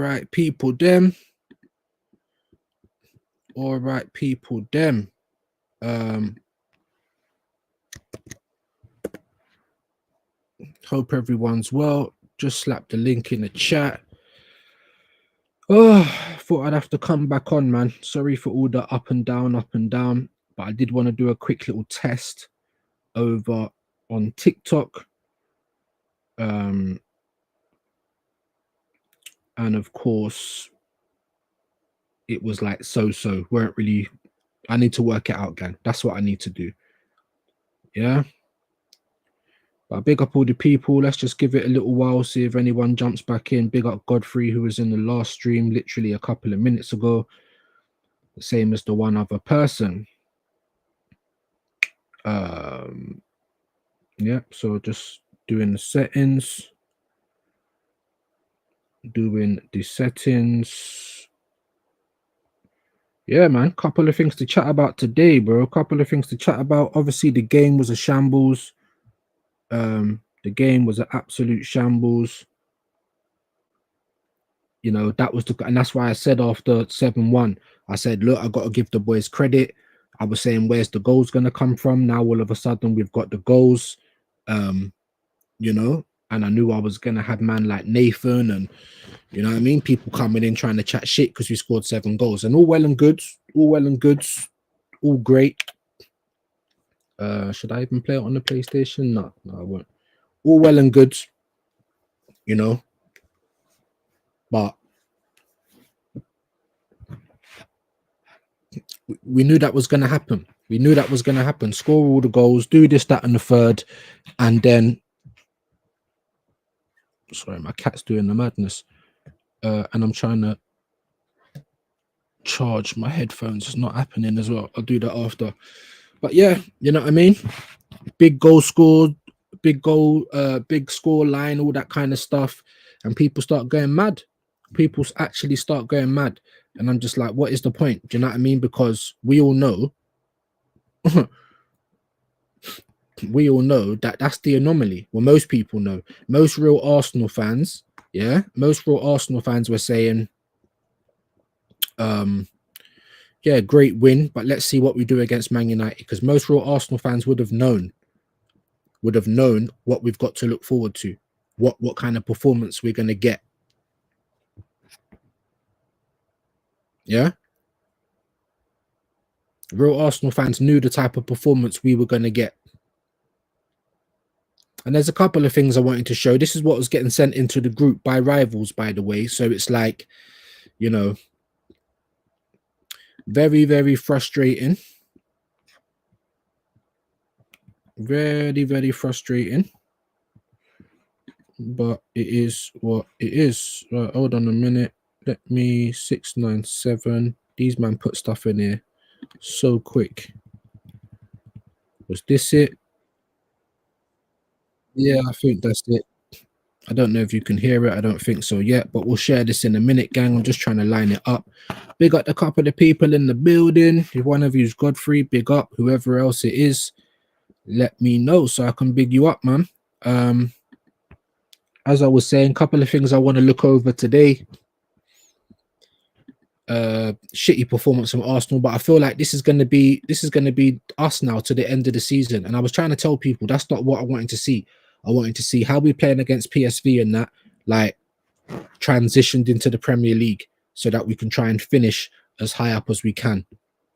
right, people, them. All right, people, them. Hope everyone's well. Just slap the link in the chat. Oh, thought I'd have to come back on, man. Sorry for all the up and down. But I did want to do a quick little test over on TikTok. And of course, it was like so. Weren't really. I need to work it out, gang. That's what I need to do. Yeah. But big up all the people. Let's just give it a little while, see if anyone jumps back in. Big up Godfrey, who was in the last stream literally a couple of minutes ago. The same as the one other person. Yeah, so just doing the settings. Yeah, man, couple of things to chat about today, bro. Obviously, the game was a shambles. The game was an absolute shambles. You know, and that's why I said after 7-1, I said, look, I got to give the boys credit. I was saying, where's the goals going to come from? Now, all of a sudden, we've got the goals, you know, and I knew I was going to have man like Nathan and, you know what I mean? People coming in trying to chat shit because we scored 7 goals, and all well and good, all great. Should I even play it on the PlayStation? No, I won't. All well and good, you know, but we knew that was going to happen. Score all the goals, do this, that, and the third, and then, sorry, my cat's doing the madness, and I'm trying to charge my headphones. It's not happening as well. I'll do that after. But yeah, you know what I mean? Big goal scored, big score line, all that kind of stuff, and people start going mad. People actually start going mad, and I'm just like, what is the point? Do you know what I mean? Because we all know that that's the anomaly. Well, most people know. Most real Arsenal fans were saying, yeah, great win, but let's see what we do against Man United, because most real Arsenal fans would have known what we've got to look forward to, what kind of performance we're going to get. Yeah, real Arsenal fans knew the type of performance we were going to get. And there's a couple of things I wanted to show. This is what was getting sent into the group by Rivals, by the way. So it's like, you know, very, very frustrating. Very, very frustrating. But it is what it is. Right, hold on a minute. Let me 697. These man put stuff in here so quick. Was this it? Yeah, I think that's it. I don't know if you can hear it. I don't think so yet, but we'll share this in a minute, gang. I'm just trying to line it up. Big up a couple of the people in the building. If one of you is Godfrey, big up. Whoever else it is, let me know so I can big you up, man. As I was saying, a couple of things I want to look over today. Shitty performance from Arsenal, but I feel like this is going to be us now to the end of the season. And I was trying to tell people that's not what I wanted to see. I wanted to see how we playing against PSV and that, like, transitioned into the Premier League so that we can try and finish as high up as we can.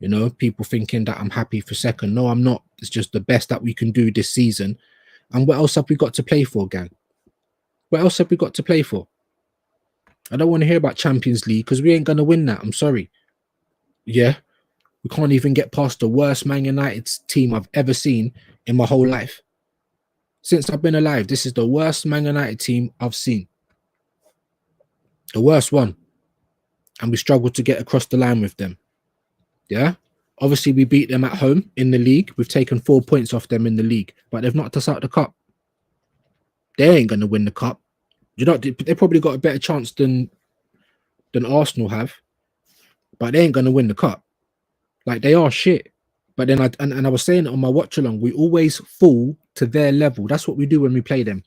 You know, people thinking that I'm happy for second. No, I'm not. It's just the best that we can do this season. And what else have we got to play for, gang? What else have we got to play for? I don't want to hear about Champions League because we ain't going to win that. I'm sorry. Yeah. We can't even get past the worst Man United team I've ever seen in my whole life. Since I've been alive, this is the worst Man United team I've seen. The worst one. And we struggled to get across the line with them. Yeah. Obviously, we beat them at home in the league. We've taken 4 points off them in the league, but they've knocked us out the cup. They ain't going to win the cup. You know, they probably got a better chance than Arsenal have, but they ain't going to win the cup. Like, they are shit. But then I was saying it on my watch along, we always fall to their level. That's what we do when we play them.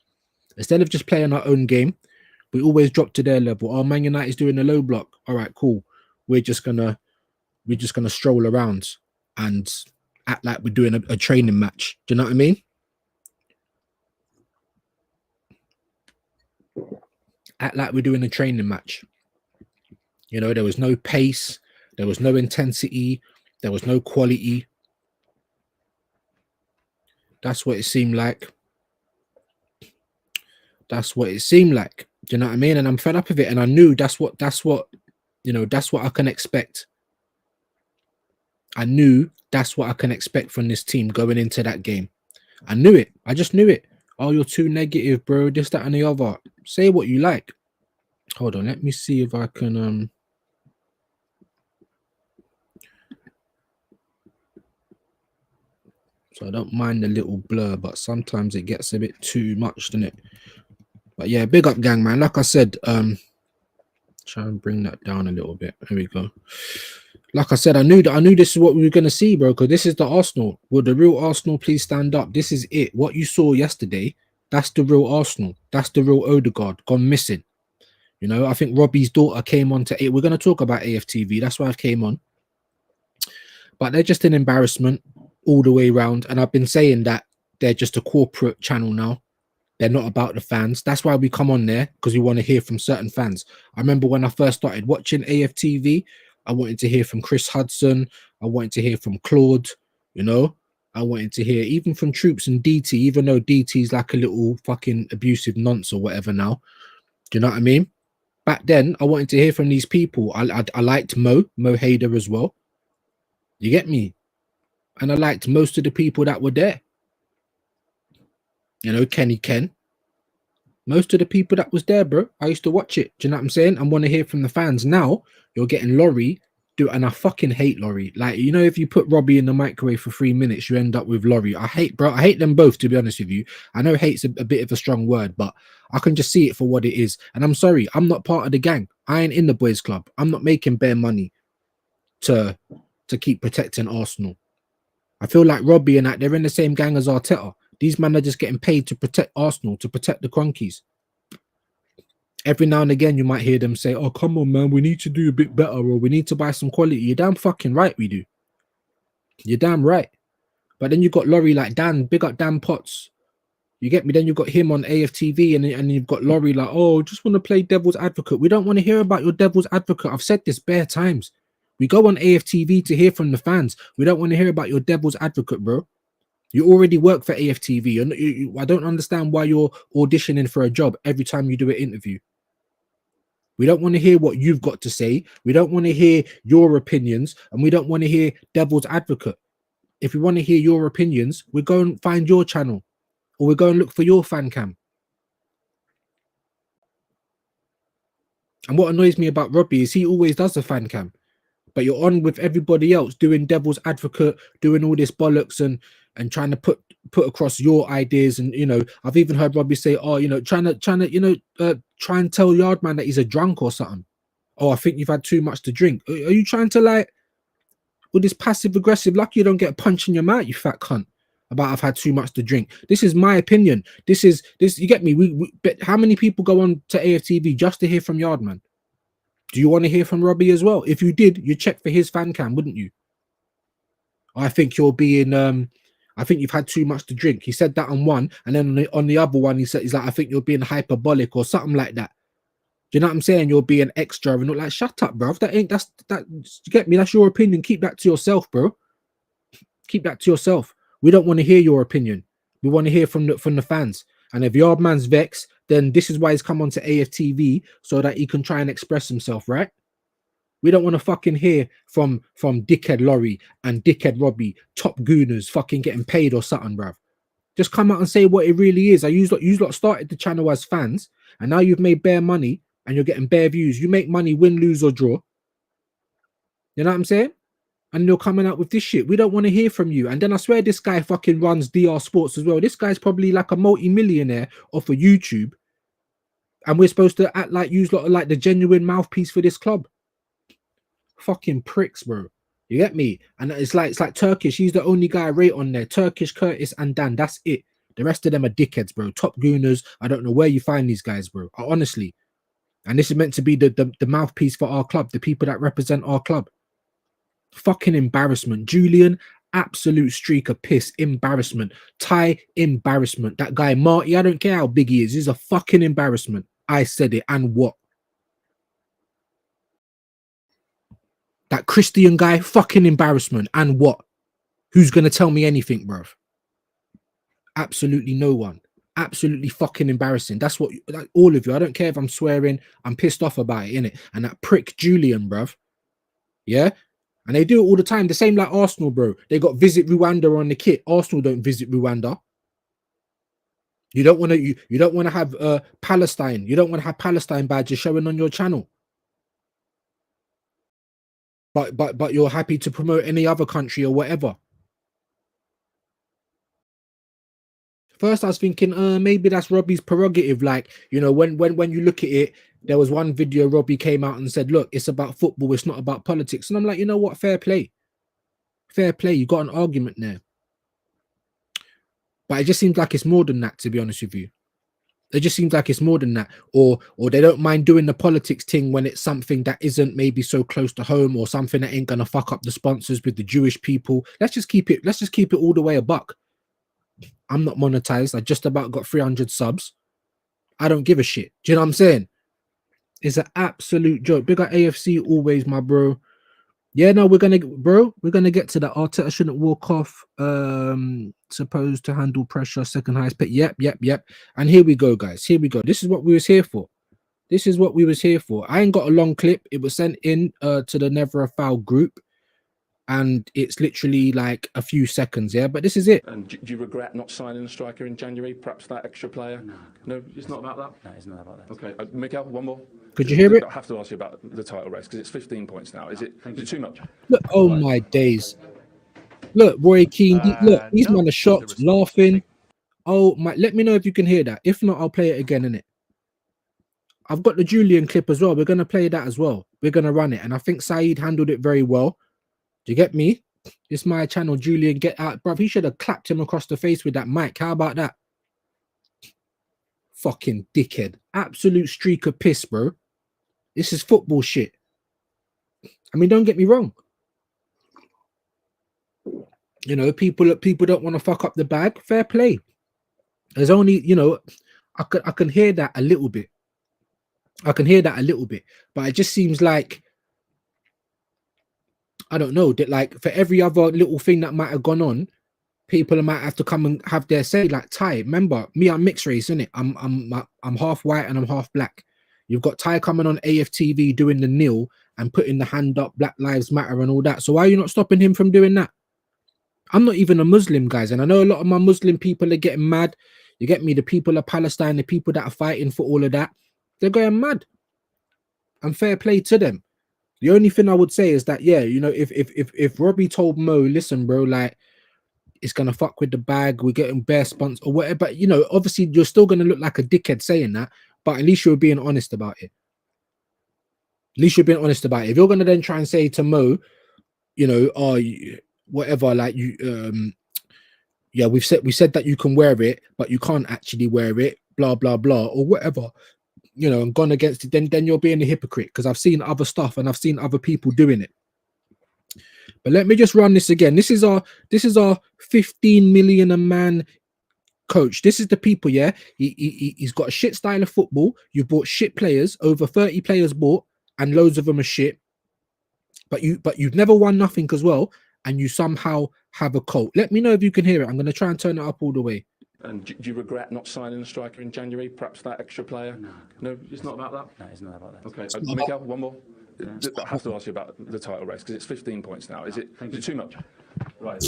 Instead of just playing our own game, We always drop to their level. Oh, Man United's doing a low block. All right, cool. We're just gonna stroll around and act like we're doing a training match. Do you know what I mean? Act like we're doing a training match. You know, there was no pace, there was no intensity, there was no quality. That's what it seemed like. That's what it seemed like. Do you know what I mean? And I'm fed up with it. And I knew that's what you know, that's what I can expect. I knew that's what I can expect from this team going into that game. I knew it. I just knew it. Oh, you're too negative, bro. This, that, and the other. Say what you like. Hold on. Let me see if I can so I don't mind the little blur, but sometimes it gets a bit too much, doesn't it? But yeah, big up, gang, man. Like I said, try and bring that down a little bit. There we go. Like I said, I knew this is what we were gonna see, bro. Because this is the Arsenal. Will the real Arsenal please stand up? This is it. What you saw yesterday, that's the real Arsenal. That's the real Odegaard gone missing. You know, I think Robbie's daughter came on to it. We're gonna talk about AFTV. That's why I came on. But they're just an embarrassment all the way around. And I've been saying that they're just a corporate channel now. They're not about the fans. That's why we come on there, because we want to hear from certain fans. I remember when I first started watching AFTV, I wanted to hear from Chris Hudson. I wanted to hear from Claude, you know. I wanted to hear even from Troops and DT, even though DT's like a little fucking abusive nonce or whatever now. Do you know what I mean? Back then, I wanted to hear from these people. I liked Mo Hader as well. You get me? And I liked most of the people that were there. You know, Kenny Ken. Most of the people that was there, bro. I used to watch it. Do you know what I'm saying? I want to hear from the fans. Now, you're getting Laurie. And I fucking hate Laurie. Like, you know, if you put Robbie in the microwave for 3 minutes, you end up with Laurie. I hate them both, to be honest with you. I know hate's a bit of a strong word, but I can just see it for what it is. And I'm sorry, I'm not part of the gang. I ain't in the boys club. I'm not making bare money to keep protecting Arsenal. I feel like Robbie and that, they're in the same gang as Arteta. These men are just getting paid to protect Arsenal, to protect the Cronkies. Every now and again, you might hear them say, oh, come on, man, we need to do a bit better, or we need to buy some quality. You're damn fucking right we do. You're damn right. But then you've got Laurie like Dan, big up Dan Potts. You get me? Then you've got him on AFTV, and you've got Laurie like, oh, just want to play devil's advocate. We don't want to hear about your devil's advocate. I've said this bare times. We go on AFTV to hear from the fans. We don't want to hear about your devil's advocate, bro. You already work for AFTV. I don't understand why you're auditioning for a job every time you do an interview. We don't want to hear what you've got to say. We don't want to hear your opinions, and we don't want to hear devil's advocate. If we want to hear your opinions, we go and find your channel, or we go and look for your fan cam. And what annoys me about Robbie is he always does the fan cam, but you're on with everybody else doing devil's advocate, doing all this bollocks and trying to put across your ideas. And, you know, I've even heard Robbie say, oh, you know, trying to, you know, try and tell Yardman that he's a drunk or something. Oh, I think you've had too much to drink. Are you trying to, like, with this passive aggressive, lucky you don't get a punch in your mouth, you fat cunt, about I've had too much to drink? This is my opinion. This, you get me? But how many people go on to AFTV just to hear from Yardman? Do you want to hear from Robbie as well? If you did, you'd check for his fan cam, wouldn't you? I think you're being, I think you've had too much to drink. He said that on one, and then on the other one, he said, he's like, I think you're being hyperbolic or something like that. Do you know what I'm saying? You're being extra and not like, shut up, bro. That ain't, that, you get me? That's your opinion. Keep that to yourself, bro. Keep that to yourself. We don't want to hear your opinion. We want to hear from the fans. And if Yardman's vexed, then this is why he's come onto AFTV, so that he can try and express himself, right? We don't want to fucking hear from dickhead Laurie and dickhead Robbie, top gooners fucking getting paid or something, bruv. Just come out and say what it really is. You lot started the channel as fans, and now you've made bare money and you're getting bare views. You make money, win, lose, or draw. You know what I'm saying? And you're coming out with this shit. We don't want to hear from you. And then I swear this guy fucking runs DR Sports as well. This guy's probably like a multi-millionaire off of YouTube. And we're supposed to act like use like the genuine mouthpiece for this club. Fucking pricks, bro. You get me? And it's like Turkish. He's the only guy I rate on there. Turkish, Curtis, and Dan. That's it. The rest of them are dickheads, bro. Top gooners. I don't know where you find these guys, bro. Honestly. And this is meant to be the mouthpiece for our club, the people that represent our club. Fucking embarrassment. Julian, absolute streak of piss. Embarrassment. Ty, embarrassment. That guy, Marty, I don't care how big he is. He's a fucking embarrassment. I said it. And what? That Christian guy, fucking embarrassment. And what? Who's going to tell me anything, bruv? Absolutely no one. Absolutely fucking embarrassing. That's what, like, all of you. I don't care if I'm swearing. I'm pissed off about it, innit? And that prick Julian, bruv. Yeah? And they do it all the time. The same like Arsenal, bro. They got visit Rwanda on the kit. Arsenal don't visit Rwanda. You don't want to. You don't want to have Palestine. You don't want to have Palestine badges showing on your channel. But you're happy to promote any other country or whatever. First, I was thinking, maybe that's Robbie's prerogative. Like, you know, when you look at it, there was one video Robbie came out and said, look, it's about football, it's not about politics. And I'm like, you know what? Fair play. Fair play. You got an argument there. But it just seems like it's more than that, to be honest with you. It just seems like it's more than that. Or they don't mind doing the politics thing when it's something that isn't maybe so close to home, or something that ain't gonna fuck up the sponsors with the Jewish people. Let's just keep it all the way a buck. I'm not monetized. I just about got 300 subs. I don't give a shit. Do you know what I'm saying? It's an absolute joke. Big up AFC always, my bro. Yeah, no, we're gonna get to that. Arteta shouldn't walk off. Supposed to handle pressure, second highest pick. Yep. And here we go, guys. Here we go. This is what we was here for. I ain't got a long clip. It was sent in to the Never a Foul group. And it's literally like a few seconds, yeah. But this is it. And do you regret not signing a striker in January? Perhaps that extra player? No, it's not about that. No, it's not about that. Okay, Miguel, one more. Could you hear it? I have to ask you about the title race because it's 15 points now. Is it too much? Look, oh my days! Look, Roy Keane. Look, these men are shocked, laughing. Oh my! Let me know if you can hear that. If not, I'll play it again. Innit? I've got the Julian clip as well. We're gonna play that as well. We're gonna run it, and I think Saeed handled it very well. Do you get me? It's my channel, Julian. Get out, bruv. He should have clapped him across the face with that mic. How about that? Fucking dickhead. Absolute streak of piss, bro. This is football shit. I mean, don't get me wrong. You know, people don't want to fuck up the bag. Fair play. There's only, you know, I can hear that a little bit. But it just seems like, I don't know, that like for every other little thing that might have gone on, people might have to come and have their say. Like Ty, remember me, I'm mixed race, innit? I'm half white and I'm half black. You've got Ty coming on AFTV doing the kneel and putting the hand up, Black Lives Matter and all that. So why are you not stopping him from doing that? I'm not even a Muslim, guys, and I know a lot of my Muslim people are getting mad. You get me? The people of Palestine, the people that are fighting for all of that, they're going mad. And fair play to them. The only thing I would say is that, yeah, you know, if Robbie told Mo, listen, bro, like, it's gonna fuck with the bag, we're getting bare sponsors or whatever, but you know, obviously you're still gonna look like a dickhead saying that, but at least you're being honest about it. If you're gonna then try and say to Mo, you know, oh, whatever, like you, yeah, we said that you can wear it, but you can't actually wear it, blah blah blah, or whatever. You know, and gone against it, then you're being a hypocrite, because I've seen other stuff and I've seen other people doing it. But let me just run this again. This is our 15 million a man coach. This is the people, yeah. He's got a shit style of football. You've bought shit players, over 30 players bought, and loads of them are shit. But you've never won nothing as well, and you somehow have a cult. Let me know if you can hear it. I'm gonna try and turn it up all the way. And do you regret not signing a striker in January? Perhaps that extra player? No, it's not about that. No, it's not about that. Okay, Miguel, one more. I have to ask you about the title race because it's 15 points now. Is it too much? Right.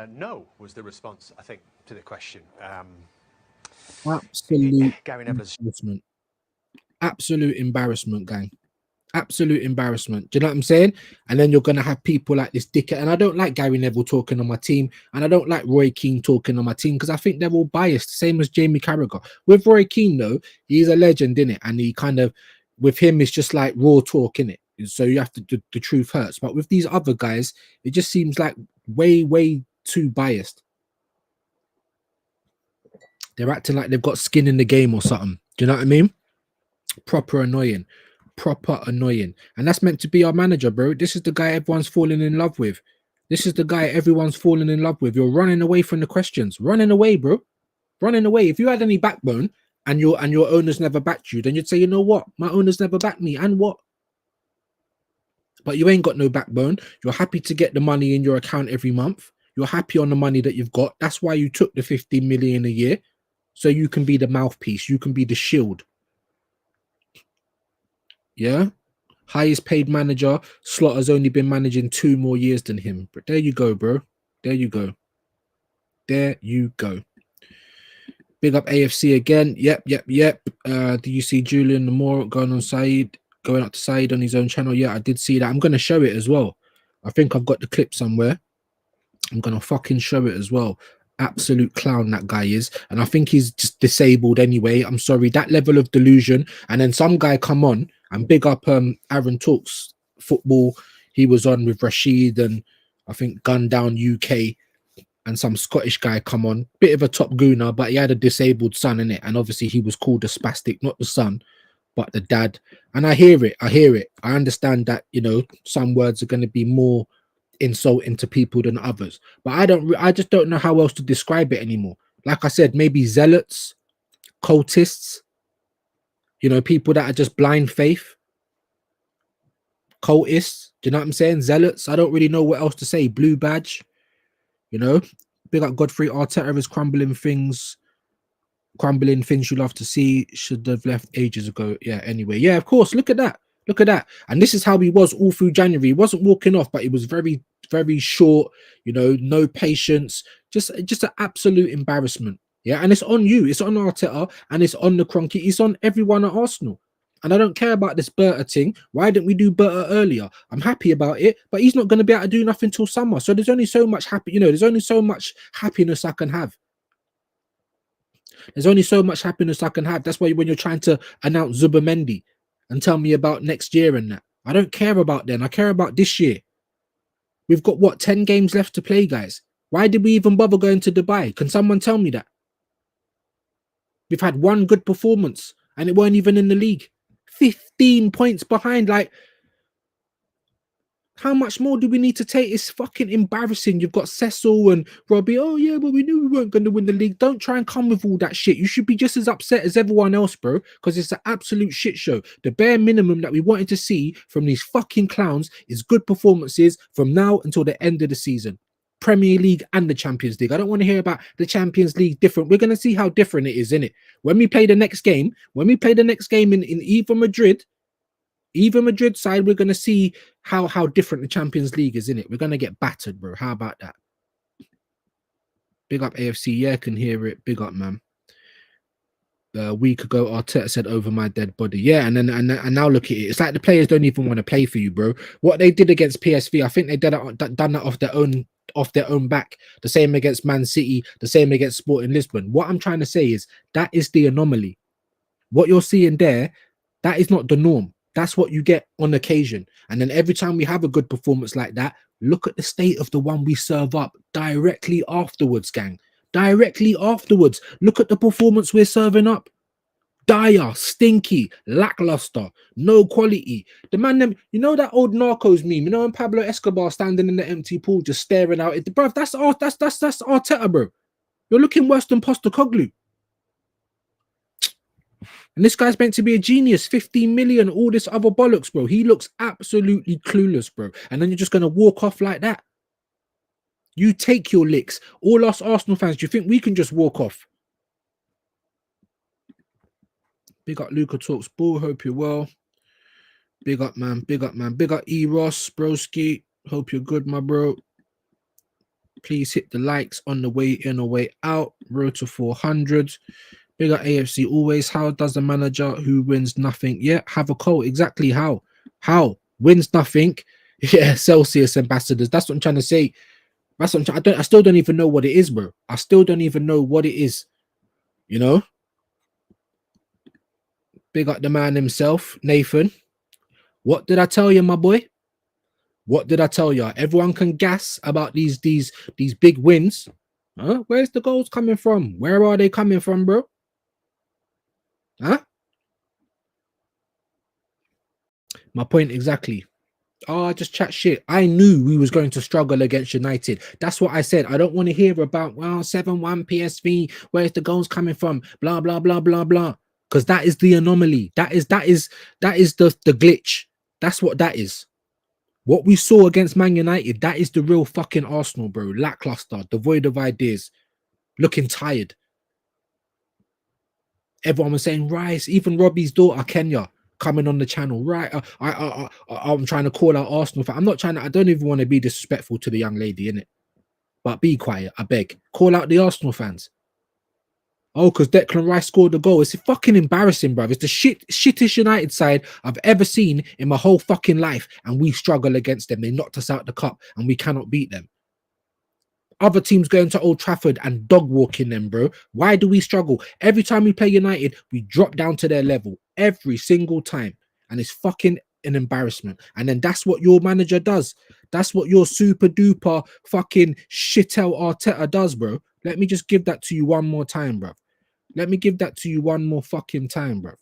No was the response, I think, to the question. Absolute Gary Neville's embarrassment. Absolute embarrassment, gang. Absolute embarrassment. Do you know what I'm saying? And then you're gonna have people like this dickhead. And I don't like Gary Neville talking on my team, and I don't like Roy Keane talking on my team, because I think they're all biased, same as Jamie Carragher. With Roy Keane, though, he's a legend, innit? And he kind of, with him, it's just like raw talk, innit? So you have to do, the truth hurts. But with these other guys, it just seems like way too biased. They're acting like they've got skin in the game or something. Do you know what I mean? Proper annoying. Proper annoying. And that's meant to be our manager, bro. This is the guy everyone's falling in love with. This is the guy everyone's falling in love with. You're running away from the questions. Running away, bro. Running away. If you had any backbone and your owners never backed you, then you'd say, you know what? My owners never backed me. And what? But you ain't got no backbone. You're happy to get the money in your account every month. You're happy on the money that you've got. That's why you took the 15 million a year. So you can be the mouthpiece. You can be the shield. Yeah. Highest paid manager. Slaughter's only been managing 2 more years than him. But there you go, bro. There you go. There you go. Big up AFC again. Yep. Do you see Julian Moore going up to Saeed on his own channel? Yeah, I did see that. I'm going to show it as well. I think I've got the clip somewhere. I'm going to fucking show it as well. Absolute clown that guy is. And I think he's just disabled anyway. I'm sorry. That level of delusion. And then some guy come on and big up Aaron Talks Football. He was on with Rashid and I think Gun Down UK. And some Scottish guy come on, bit of a top gooner, but he had a disabled son in it. And obviously he was called the spastic, not the son, but the dad. And I hear it. I understand that, you know, some words are going to be more insulting to people than others. But I just don't know how else to describe it anymore. Like I said, maybe zealots, cultists, you know, people that are just blind faith. Cultists, do you know what I'm saying? Zealots. I don't really know what else to say. Blue badge. You know, big up Godfrey Arteta is crumbling things you love to see. Should have left ages ago. Yeah, anyway. Yeah, of course. Look at that. Look at that. And this is how he was all through January. He wasn't walking off, but he was very, very short, you know, no patience. Just an absolute embarrassment. Yeah, and it's on you. It's on Arteta and it's on the Kroenke. It's on everyone at Arsenal. And I don't care about this Berta thing. Why didn't we do Berta earlier? I'm happy about it, but he's not going to be able to do nothing till summer. So there's only so much there's only so much happiness I can have. There's only so much happiness I can have. That's why when you're trying to announce Zubimendi and tell me about next year and that, I don't care about then. I care about this year. We've got what, 10 games left to play, guys. Why did we even bother going to Dubai? Can someone tell me that? We've had one good performance and it weren't even in the league. 15 points behind. Like, how much more do we need to take? It's fucking embarrassing. You've got Cecil and Robbie. Oh yeah, but we knew we weren't going to win the league. Don't try and come with all that shit. You should be just as upset as everyone else, bro, because it's an absolute shit show. The bare minimum that we wanted to see from these fucking clowns is good performances from now until the end of the season. Premier League and the Champions League. I don't want to hear about the Champions League different. We're going to see how different it is, innit? When we play the next game, in either Madrid side, we're going to see how different the Champions League is, innit? We're going to get battered, bro. How about that? Big up AFC. Yeah, I can hear it. Big up, man. A week ago, Arteta said over my dead body. Yeah, and now look at it. It's like the players don't even want to play for you, bro. What they did against PSV, I think they done that off their own back. The same against Man City, the same against Sporting Lisbon. What I'm trying to say is that is the anomaly. What you're seeing there, that is not the norm. That's what you get on occasion. And then every time we have a good performance like that, look at the state of the one we serve up directly afterwards, gang. Directly afterwards. Look at the performance we're serving up. Dire, stinky, lackluster, no quality. The man, them, you know that old Narcos meme, you know, when Pablo Escobar standing in the empty pool just staring out. Bro, that's Arteta, bro. You're looking worse than Postecoglou. And this guy's meant to be a genius, 15 million, all this other bollocks, bro. He looks absolutely clueless, bro. And then you're just going to walk off like that. You take your licks. All us Arsenal fans, do you think we can just walk off? Big up Luca Talks Ball. Hope you're well. Big up, man. Big up, man. Big up E. Ross, broski. Hope you're good, my bro. Please hit the likes on the way in or way out. Road to 400. Big up AFC always. How does the manager who wins nothing yet have a call? Exactly how? How? Wins nothing. Yeah, Celsius ambassadors. That's what I'm trying to say. That's what I still don't even know what it is, bro. I still don't even know what it is. You know? Big up the man himself, Nathan. What did I tell you, my boy? What did I tell you? Everyone can gas about these big wins. Huh? Where's the goals coming from? Where are they coming from, bro? Huh? My point exactly. Oh, I just chat shit. I knew we was going to struggle against United. That's what I said. I don't want to hear about, well, 7-1 PSV. Where's the goals coming from? Blah blah blah blah blah. Because that is the anomaly. That is the glitch. That's what that is. What we saw against Man United, that is the real fucking Arsenal, bro. Lackluster, devoid of ideas, looking tired. Everyone was saying Rice, even Robbie's daughter Kenya coming on the channel. Right, I'm trying to call out Arsenal. I'm not trying to. I don't even want to be disrespectful to the young lady, innit? But be quiet, I beg. Call out the Arsenal fans. Oh, because Declan Rice scored the goal. It's fucking embarrassing, bruv. It's the shittest United side I've ever seen in my whole fucking life, and we struggle against them. They knocked us out the cup, and we cannot beat them. Other teams going to Old Trafford and dog walking them, bro. Why do we struggle? Every time we play United, we drop down to their level every single time. And it's fucking an embarrassment. And then that's what your manager does. That's what your super duper fucking shitel Arteta does, bro. Let me just give that to you one more time, bro. Let me give that to you one more fucking time, bro.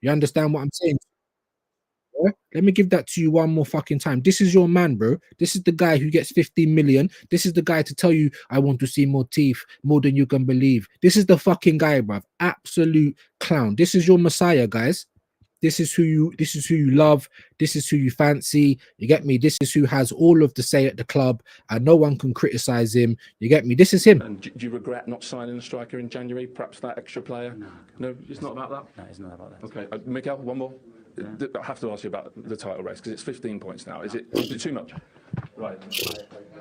You understand what I'm saying? Yeah? Let me give that to you one more fucking time. This is your man, bro. This is the guy who gets 15 million. This is the guy to tell you, I want to see more teeth, more than you can believe. This is the fucking guy, bro. Absolute clown. This is your messiah, guys. This is who you love. This is who you fancy. You get me? This is who has all of the say at the club, and no one can criticize him. You get me? This is him. And do you regret not signing a striker in January? Perhaps that extra player? No, it's not about that? No, it's not about that. Okay, Miguel, one more. I have to ask you about the title race because it's 15 points now. Is it too much? Right.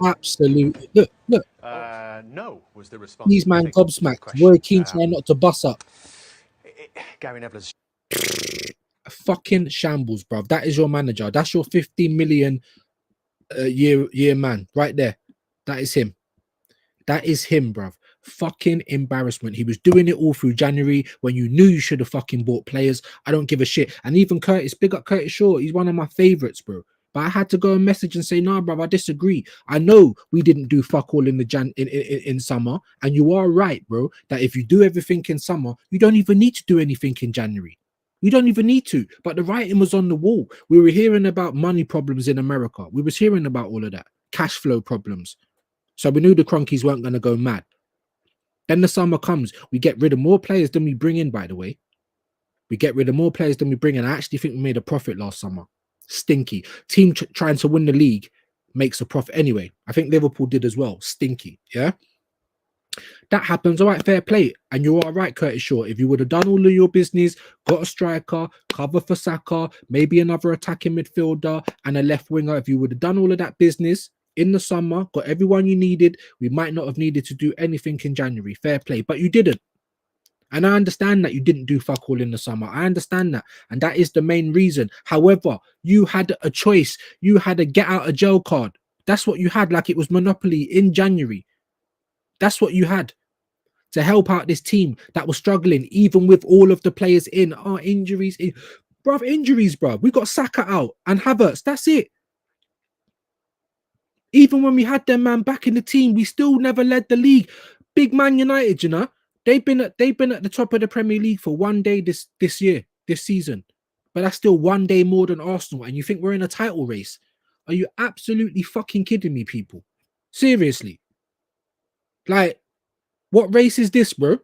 Absolutely. Look. No was the response. These man I think, to the gobsmacked. question. Roy Keane trying not to bust up. Gary Neville's Fucking shambles, bruv. That is your manager. That's your 15 million year man right there. That is him. That is him, bruv. Fucking embarrassment. He was doing it all through January when you knew you should have fucking bought players. I don't give a shit. And even Curtis, big up Curtis Shaw. He's one of my favorites, bro. But I had to go and message and say, nah, bruv, I disagree. I know we didn't do fuck all in the in summer. And you are right, bro, that if you do everything in summer, you don't even need to do anything in January. We don't even need to. But the writing was on the wall. We were hearing about money problems in America. We was hearing about all of that. Cash flow problems. So we knew the Cronkies weren't going to go mad. Then the summer comes. We get rid of more players than we bring in, by the way. We get rid of more players than we bring in. I actually think we made a profit last summer. Stinky. Team trying to win the league makes a profit. Anyway, I think Liverpool did as well. Stinky. Yeah? That happens. All right, fair play. And you are right, Curtis Shaw. If you would have done all of your business, got a striker, cover for Saka, maybe another attacking midfielder and a left winger, if you would have done all of that business in the summer, got everyone you needed, we might not have needed to do anything in January. Fair play. But you didn't. And I understand that you didn't do fuck all in the summer. I understand that. And that is the main reason. However, you had a choice. You had a get out of jail card. That's what you had, like it was Monopoly in January. That's what you had to help out this team that was struggling, even with all of the players in. Oh, injuries. Bruv, injuries, bruv. We got Saka out and Havertz. That's it. Even when we had them man back in the team, we still never led the league. Big Man United, you know, they've been at the top of the Premier League for one day this season. But that's still one day more than Arsenal. And you think we're in a title race? Are you absolutely fucking kidding me, people? Seriously. Like, what race is this, bro?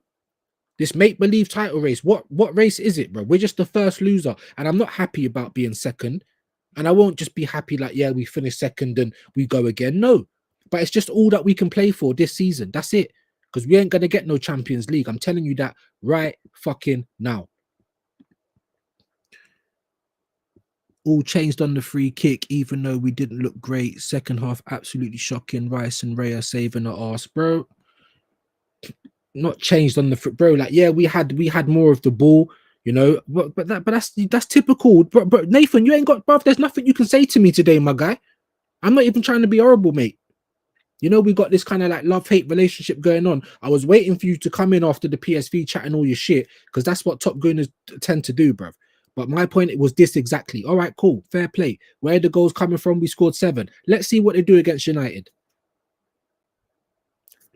This make-believe title race. What race is it, bro? We're just the first loser. And I'm not happy about being second. And I won't just be happy like, yeah, we finished second and we go again. No. But it's just all that we can play for this season. That's it. Because we ain't going to get no Champions League. I'm telling you that right fucking now. All changed on the free kick, even though we didn't look great. Second half, absolutely shocking. Rice and Raya saving the arse, bro. Not changed on the free, bro. Like, yeah, we had more of the ball, you know. But that's typical, bro. Nathan, you ain't got, bro. There's nothing you can say to me today, my guy. I'm not even trying to be horrible, mate. You know, we got this kind of like love-hate relationship going on. I was waiting for you to come in after the PSV chatting all your shit, because that's what top gunners tend to do, bro. But my point, it was this exactly. All right, cool. Fair play. Where are the goals coming from? We scored 7. Let's see what they do against United.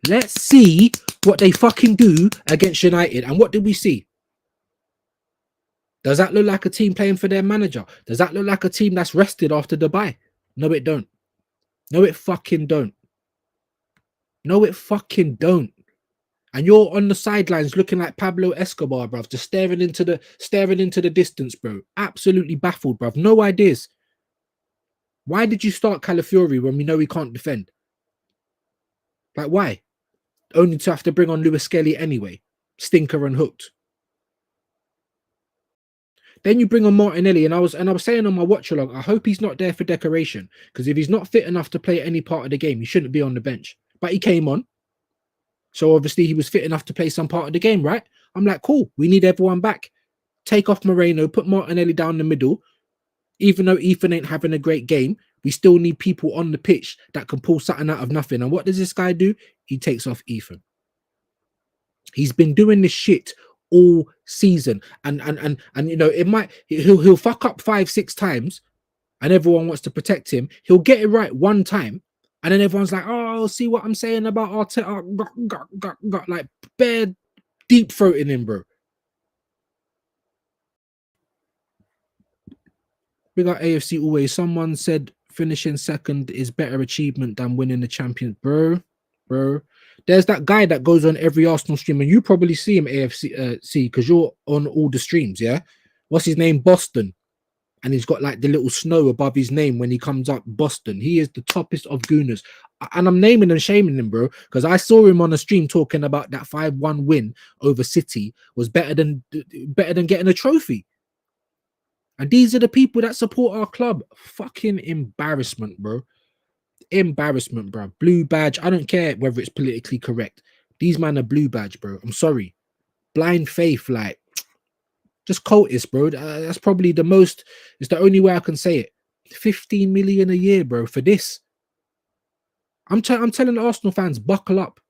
Let's see what they fucking do against United. And what did we see? Does that look like a team playing for their manager? Does that look like a team that's rested after Dubai? No, it don't. No, it fucking don't. No, it fucking don't. And you're on the sidelines looking like Pablo Escobar, bruv, just staring into the distance, bro. Absolutely baffled, bruv. No ideas. Why did you start Calafiori when we know he can't defend? Like, why? Only to have to bring on Lewis Skelly anyway. Stinker and hooked. Then you bring on Martinelli, and I was saying on my watch along, I hope he's not there for decoration, because if he's not fit enough to play any part of the game, he shouldn't be on the bench. But he came on, so obviously he was fit enough to play some part of the game, right? I'm like, cool, we need everyone back. Take off Moreno, put Martinelli down the middle. Even though Ethan ain't having a great game, we still need people on the pitch that can pull something out of nothing. And what does this guy do? He takes off Ethan. He's been doing this shit all season, and you know, he'll fuck up 5-6 times, and everyone wants to protect him. He'll get it right one time, and then everyone's like, "Oh, see what I'm saying about Arteta?" Like bare deep throating him, bro. We got AFC always. Someone said finishing second is better achievement than winning the champions, bro. There's that guy that goes on every Arsenal stream, and you probably see him AFC because you're on all the streams, yeah? What's his name? Boston. And he's got like the little snow above his name when he comes up. Boston. He is the toppest of gooners. And I'm naming and shaming him, bro, because I saw him on a stream talking about that 5-1 win over City was better than getting a trophy. And these are the people that support our club. Fucking embarrassment, bro. Embarrassment, bro. Blue badge. I don't care whether it's politically correct. These men are blue badge, bro. I'm sorry. Blind faith, like, just cultist, bro. That's probably the most. It's the only way I can say it. 15 million a year, bro, for this. I'm telling Arsenal fans, buckle up,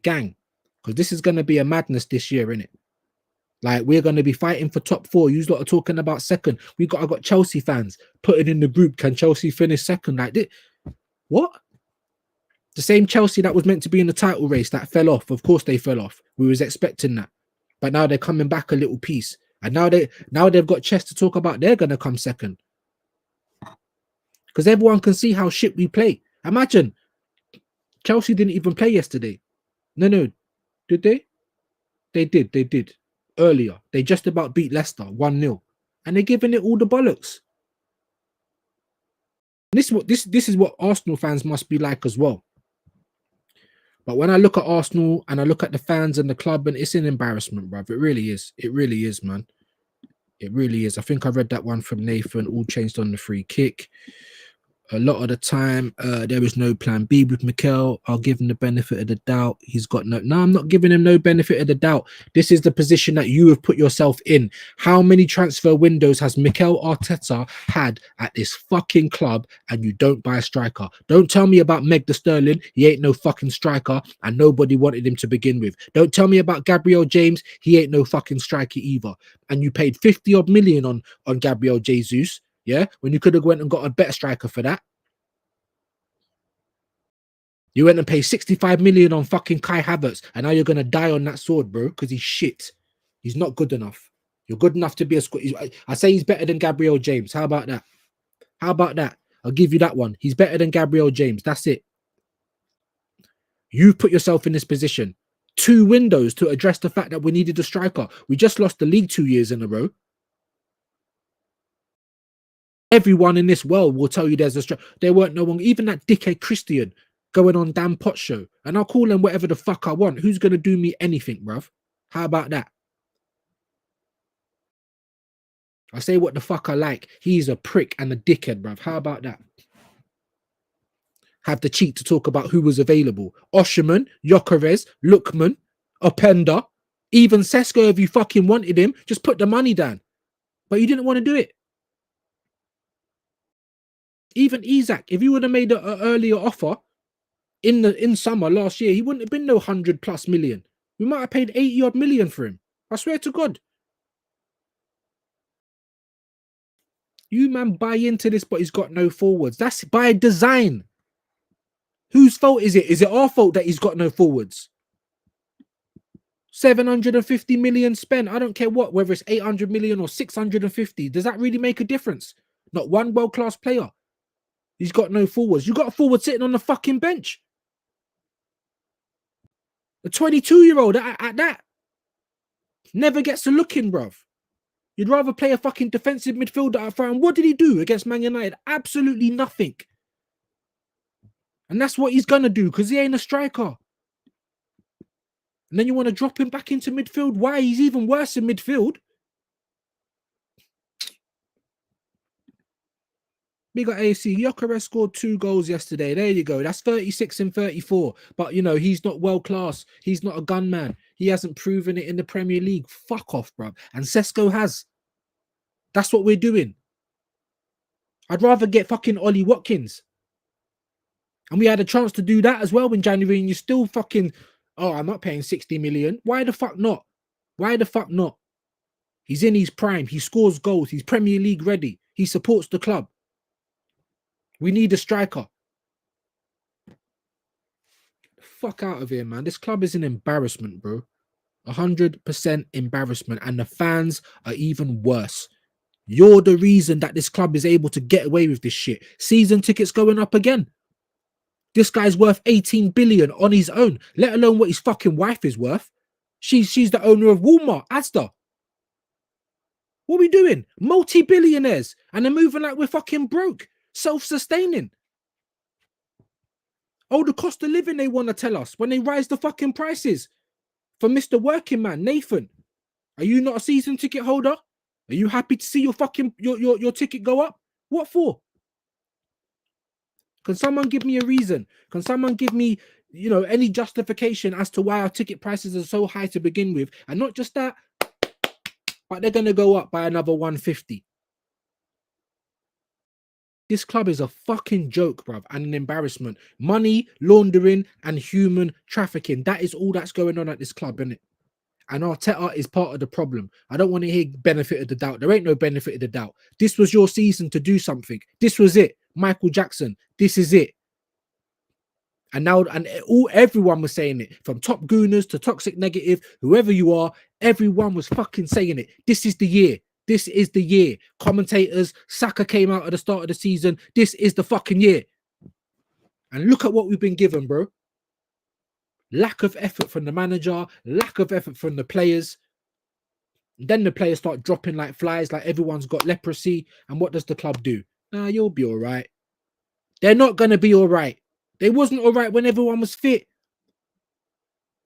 gang, because this is gonna be a madness this year, innit? Like, we're going to be fighting for top 4. You lot are talking about second. I got Chelsea fans putting in the group, can Chelsea finish second? Like this? What? The same Chelsea that was meant to be in the title race that fell off. Of course they fell off. We was expecting that. But now they're coming back a little piece. And now they've got chest to talk about they're going to come second. Because everyone can see how shit we play. Imagine, Chelsea didn't even play yesterday. No. Did they? They did. Earlier, they just about beat Leicester 1-0, and they're giving it all the bollocks. And this is what Arsenal fans must be like as well. But when I look at Arsenal and I look at the fans and the club, and it's an embarrassment, bruv. It really is, man. It really is. I think I read that one from Nathan. All changed on the free kick. A lot of the time, there is no plan B with Mikel. I'll give him the benefit of the doubt. He's got no... No, I'm not giving him no benefit of the doubt. This is the position that you have put yourself in. How many transfer windows has Mikel Arteta had at this fucking club, and you don't buy a striker? Don't tell me about Meg the Sterling. He ain't no fucking striker, and nobody wanted him to begin with. Don't tell me about Gabriel James. He ain't no fucking striker either. And you paid 50-odd million on Gabriel Jesus. Yeah, when you could have went and got a better striker for that. You went and paid 65 million on fucking Kai Havertz, and now you're gonna die on that sword, bro, because he's shit. He's not good enough. You're good enough to be a squad. I say he's better than Gabriel James. How about that? How about that? I'll give you that one. He's better than Gabriel James. That's it. You've put yourself in this position. 2 windows to address the fact that we needed a striker. We just lost the league 2 years in a row. Everyone in this world will tell you there's a striker. There weren't no one, even that dickhead Christian going on Dan Pot show. And I'll call him whatever the fuck I want. Who's going to do me anything, bruv? How about that? I say what the fuck I like. He's a prick and a dickhead, bruv. How about that? Have the cheek to talk about who was available. Osherman, Gyökeres, Lookman, Openda, even Sesko, if you fucking wanted him, just put the money down. But you didn't want to do it. Even Isak, if you would have made an earlier offer in summer last year, he wouldn't have been no 100+ million. We might have paid 80-odd million for him. I swear to God. You man buy into this, but he's got no forwards. That's by design. Whose fault is it? Is it our fault that he's got no forwards? 750 million spent. I don't care what, whether it's 800 million or 650. Does that really make a difference? Not one world-class player. He's got no forwards. You got a forward sitting on the fucking bench. A 22-year-old at that never gets a look in, bruv. You'd rather play a fucking defensive midfielder up front. And what did he do against Man United? Absolutely nothing. And that's what he's going to do because he ain't a striker. And then you want to drop him back into midfield? Why? He's even worse in midfield. We got AFC. Gyökeres scored 2 goals yesterday. There you go. That's 36 and 34. But, you know, he's not world class. He's not a gunman. He hasn't proven it in the Premier League. Fuck off, bro. And Sesko has. That's what we're doing. I'd rather get fucking Ollie Watkins. And we had a chance to do that as well in January. And you still fucking, oh, I'm not paying 60 million. Why the fuck not? Why the fuck not? He's in his prime. He scores goals. He's Premier League ready. He supports the club. We need a striker. Fuck out of here, man. This club is an embarrassment, bro. 100% embarrassment. And the fans are even worse. You're the reason that this club is able to get away with this shit. Season tickets going up again. This guy's worth 18 billion on his own, let alone what his fucking wife is worth. She's the owner of Walmart, Asda. What are we doing? Multi-billionaires. And they're moving like we're fucking broke. Self-sustaining. Oh, the cost of living they want to tell us when they rise the fucking prices. For Mr. Working Man, Nathan, are you not a season ticket holder? Are you happy to see your fucking your ticket go up? What for? Can someone give me a reason? Can someone give me, you know, any justification as to why our ticket prices are so high to begin with? And not just that, but they're going to go up by another 150. This club is a fucking joke, bruv, and an embarrassment. Money, laundering, and human trafficking. That is all that's going on at this club, innit? And Arteta is part of the problem. I don't want to hear benefit of the doubt. There ain't no benefit of the doubt. This was your season to do something. This was it. Michael Jackson. This is it. And now, everyone was saying it, from top gooners to toxic negative, whoever you are, everyone was fucking saying it. This is the year. This is the year. Commentators, Saka came out at the start of the season. This is the fucking year. And look at what we've been given, bro. Lack of effort from the manager, lack of effort from the players. Then the players start dropping like flies, like everyone's got leprosy. And what does the club do? Nah, you'll be all right. They're not going to be all right. They wasn't all right when everyone was fit.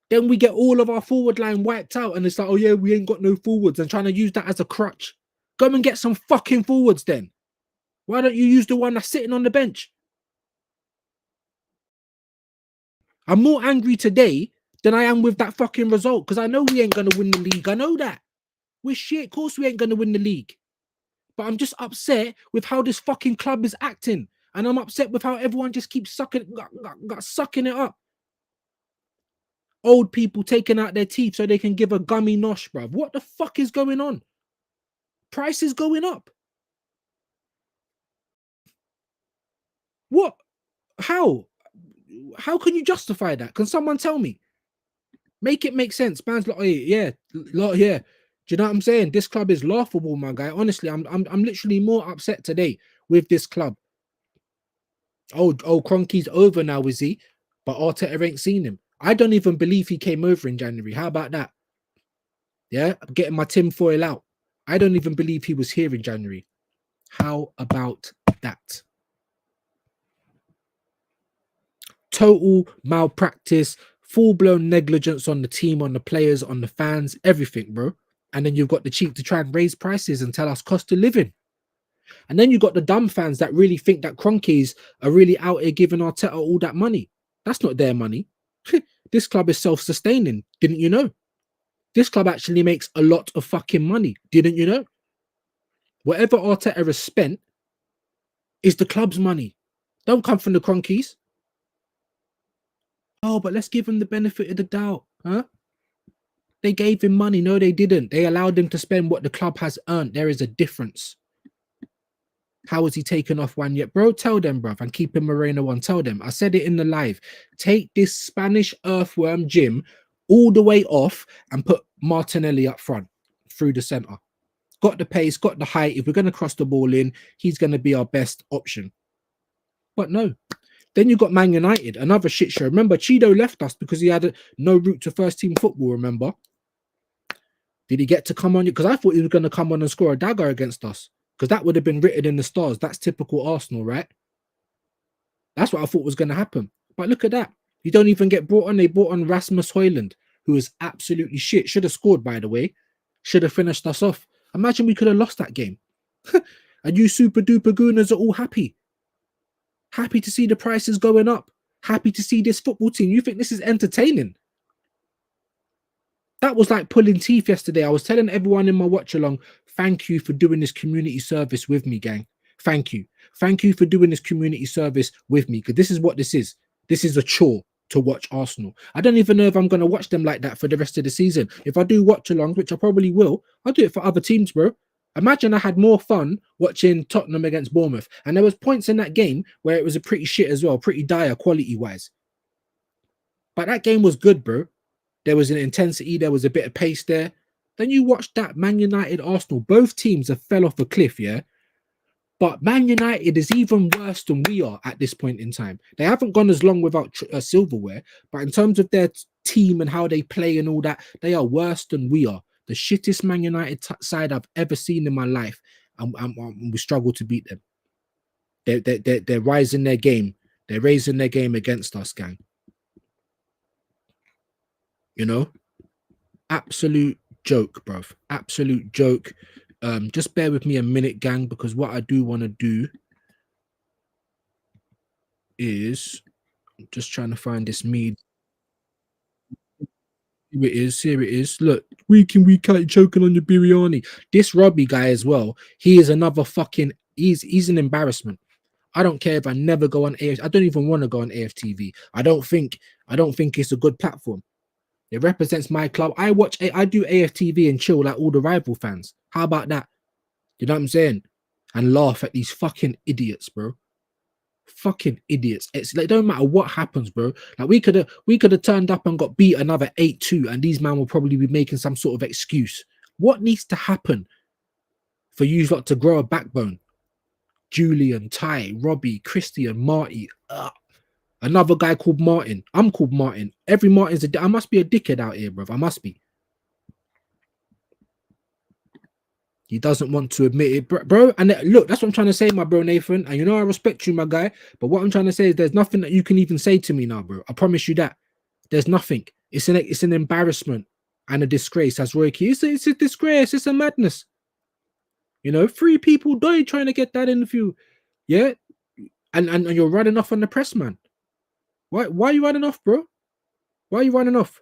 Then we get all of our forward line wiped out. And it's like, oh yeah, we ain't got no forwards. And trying to use that as a crutch. Go and get some fucking forwards then. Why don't you use the one that's sitting on the bench? I'm more angry today than I am with that fucking result. Because I know we ain't going to win the league. I know that. We're shit. Of course we ain't going to win the league. But I'm just upset with how this fucking club is acting. And I'm upset with how everyone just keeps sucking it up. Old people taking out their teeth so they can give a gummy nosh, bruv. What the fuck is going on? Prices going up. What? How? How can you justify that? Can someone tell me? Make it make sense. Man's like, oh, yeah. Do you know what I'm saying? This club is laughable, my guy. Honestly, I'm literally more upset today with this club. Oh, Kroenke's over now, is he? But Arteta ain't seen him. I don't even believe he came over in January. How about that? Yeah, I'm getting my tinfoil out. I don't even believe he was here in January. How about that? Total malpractice, full-blown negligence on the team, on the players, on the fans, everything, bro. And then you've got the cheek to try and raise prices and tell us cost of living. And then you've got the dumb fans that really think that Kroenke's are really out here giving Arteta all that money. That's not their money. This club is self-sustaining. Didn't you know? This club actually makes a lot of fucking money. Didn't you know? Whatever Arteta has spent is the club's money. Don't come from the Kroenke's. Oh, but let's give him the benefit of the doubt. Huh? They gave him money. No, they didn't. They allowed him to spend what the club has earned. There is a difference. How has he taken off one yet? Bro, tell them, bruv, and keep him Moreno one. Tell them. I said it in the live. Take this Spanish earthworm Jim all the way off and put Martinelli up front through the center. Got the pace, got the height. If we're going to cross the ball in, he's going to be our best option. But no. Then you got Man United, another shit show. Remember, Chido left us because he had no route to first team football, remember? Did he get to come on? Because I thought he was going to come on and score a dagger against us. Because that would have been written in the stars. That's typical Arsenal, right? That's what I thought was going to happen. But look at that. You don't even get brought on. They brought on Rasmus Højlund, who is absolutely shit. Should have scored, by the way. Should have finished us off. Imagine we could have lost that game. And you super duper gooners are all happy. Happy to see the prices going up. Happy to see this football team. You think this is entertaining? That was like pulling teeth yesterday. I was telling everyone in my watch along, thank you for doing this community service with me, gang. Thank you. Thank you for doing this community service with me. Because this is what this is. This is a chore to watch Arsenal. I don't even know if I'm going to watch them like that for the rest of the season. If I do watch alongs, which I probably will, I'll do it for other teams, bro. Imagine I had more fun watching Tottenham against Bournemouth. And there was points in that game where it was a pretty shit as well, pretty dire quality-wise. But that game was good, bro. There was an intensity. There was a bit of pace there. Then you watch that Man United, Arsenal. Both teams have fell off a cliff, yeah? But Man United is even worse than we are at this point in time. They haven't gone as long without silverware. But in terms of their team and how they play and all that, they are worse than we are. The shittest Man United side I've ever seen in my life. And we struggle to beat them. They're rising their game. They're raising their game against us, gang. You know? Absolute joke, bruv. Absolute joke. Just bear with me a minute, gang, because what I do want to do is I'm just trying to find this mead. Here it is. Here it is. Look, week in, week out, choking on your biryani. This Robbie guy as well. He is another fucking. He's an embarrassment. I don't care if I never go on AFTV. I don't even want to go on AFTV. I don't think it's a good platform. It represents my club. I do AFTV and chill like all the rival fans. How about that? You know what I'm saying? And laugh at these fucking idiots, bro. Fucking idiots. It's like, it don't matter what happens, bro. Like we could have turned up and got beat another 8-2, and these men will probably be making some sort of excuse. What needs to happen for you lot to grow a backbone? Julian, Ty, Robbie, Christian, Marty. Another guy called Martin. I'm called Martin. Every Martin's I must be a dickhead out here, bro. I must be. He doesn't want to admit it, bro. And look, that's what I'm trying to say, my bro Nathan. And you know I respect you, my guy. But what I'm trying to say is there's nothing that you can even say to me now, bro. I promise you that. There's nothing. It's an embarrassment and a disgrace. As Roy Key, it's a disgrace. It's a madness. You know, 3 people died trying to get that interview. Yeah, and you're running off on the press, man. Why are you running off, bro? Why are you running off?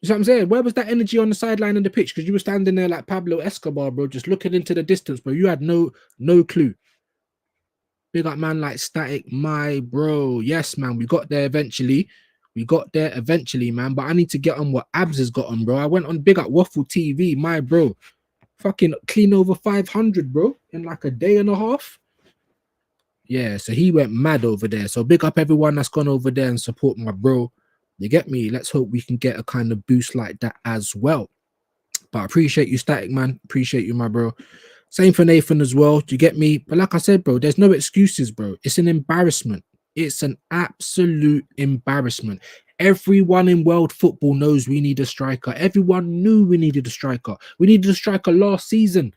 You see what I'm saying? Where was that energy on the sideline and the pitch? Because you were standing there like Pablo Escobar, bro, just looking into the distance, bro. You had no clue. Big up man like Static, my bro. Yes, man, we got there eventually. We got there eventually, man. But I need to get on what Abs has got on, bro. I went on big up Waffle TV, my bro. Fucking clean over 500, bro, in like a day and a half. Yeah, so he went mad over there. So big up everyone that's gone over there and support my bro. You get me? Let's hope we can get a kind of boost like that as well. But I appreciate you, Static, man. Appreciate you, my bro. Same for Nathan as well. Do you get me? But like I said, bro, there's no excuses, bro. It's an embarrassment. It's an absolute embarrassment. Everyone in world football knows we need a striker. Everyone knew we needed a striker. We needed a striker last season.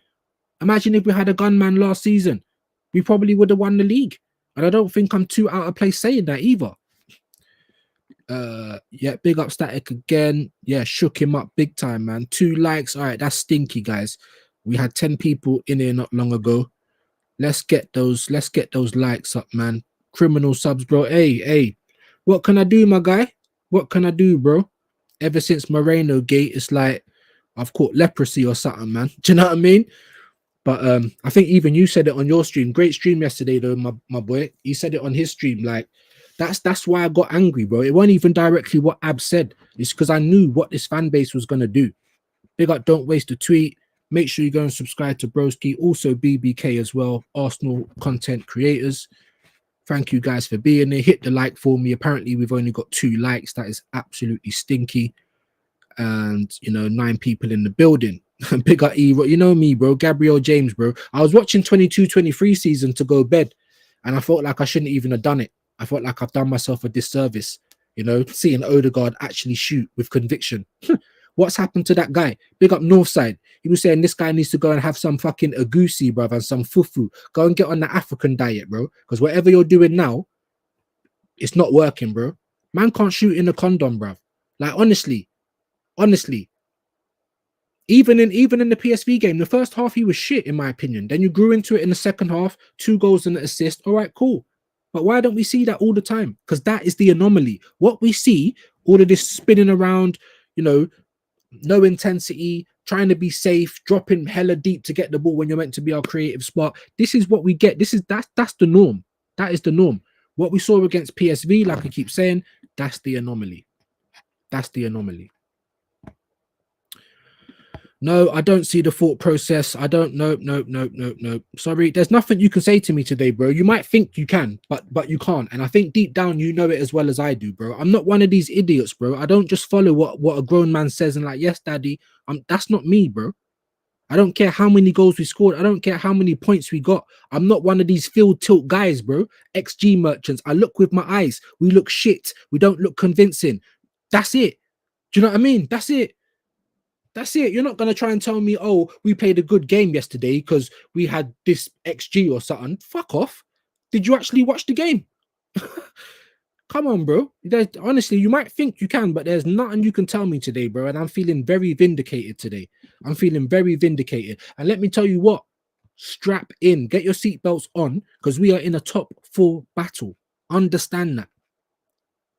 Imagine if we had a gunman last season. We probably would have won the league. And I don't think I'm too out of place saying that either. Yeah, big up Static again. Yeah, shook him up big time, man. 2 likes. All right, that's stinky, guys. We had 10 people in here not long ago. Let's get those likes up, man. Criminal subs, bro. Hey, what can I do, my guy? What can I do, bro? Ever since Moreno Gate, it's like I've caught leprosy or something, man. Do you know what I mean? But I think even you said it on your stream. Great stream yesterday, though, my boy. He said it on his stream. Like, that's why I got angry, bro. It wasn't even directly what Ab said. It's because I knew what this fan base was gonna do. Big up, don't waste a tweet. Make sure you go and subscribe to Broski. Also BBK as well, Arsenal content creators. Thank you guys for being there. Hit the like for me. Apparently, we've only got 2 likes. That is absolutely stinky. and 9 people in the building. Big up E, you know me, bro. Gabriel James, bro. I was watching 22-23 season to go bed, and I felt like I shouldn't even have done it. I felt like I've done myself a disservice, seeing Odegaard actually shoot with conviction. What's happened to that guy? Big up Northside. He was saying this guy needs to go and have some fucking agusi, bruv, and some fufu. Go and get on the African diet, bro. Because whatever you're doing now, it's not working, bro. Man can't shoot in a condom, bruv. Like, honestly. Even in the PSV game, the first half he was shit, in my opinion. Then you grew into it in the second half, 2 goals and an assist. All right, cool. But why don't we see that all the time? Because that is the anomaly. What we see, all of this spinning around, no intensity, trying to be safe, dropping hella deep to get the ball when you're meant to be our creative spot. This is what we get. That's the norm. That is the norm. What we saw against PSV, like I keep saying, that's the anomaly. That's the anomaly. No, I don't see the thought process. I don't. Nope. Sorry, there's nothing you can say to me today, bro. You might think you can, but you can't. And I think deep down you know it as well as I do, bro. I'm not one of these idiots, bro. I don't just follow what a grown man says and like, yes, daddy. That's not me, bro. I don't care how many goals we scored. I don't care how many points we got. I'm not one of these field tilt guys, bro. XG merchants. I look with my eyes. We look shit. We don't look convincing. That's it. Do you know what I mean? That's it. That's it. You're not going to try and tell me, oh, we played a good game yesterday because we had this XG or something. Fuck off. Did you actually watch the game? Come on, bro. Honestly, you might think you can, but there's nothing you can tell me today, bro. And I'm feeling very vindicated today. I'm feeling very vindicated. And let me tell you what, strap in, get your seatbelts on, because we are in a top 4 battle. Understand that.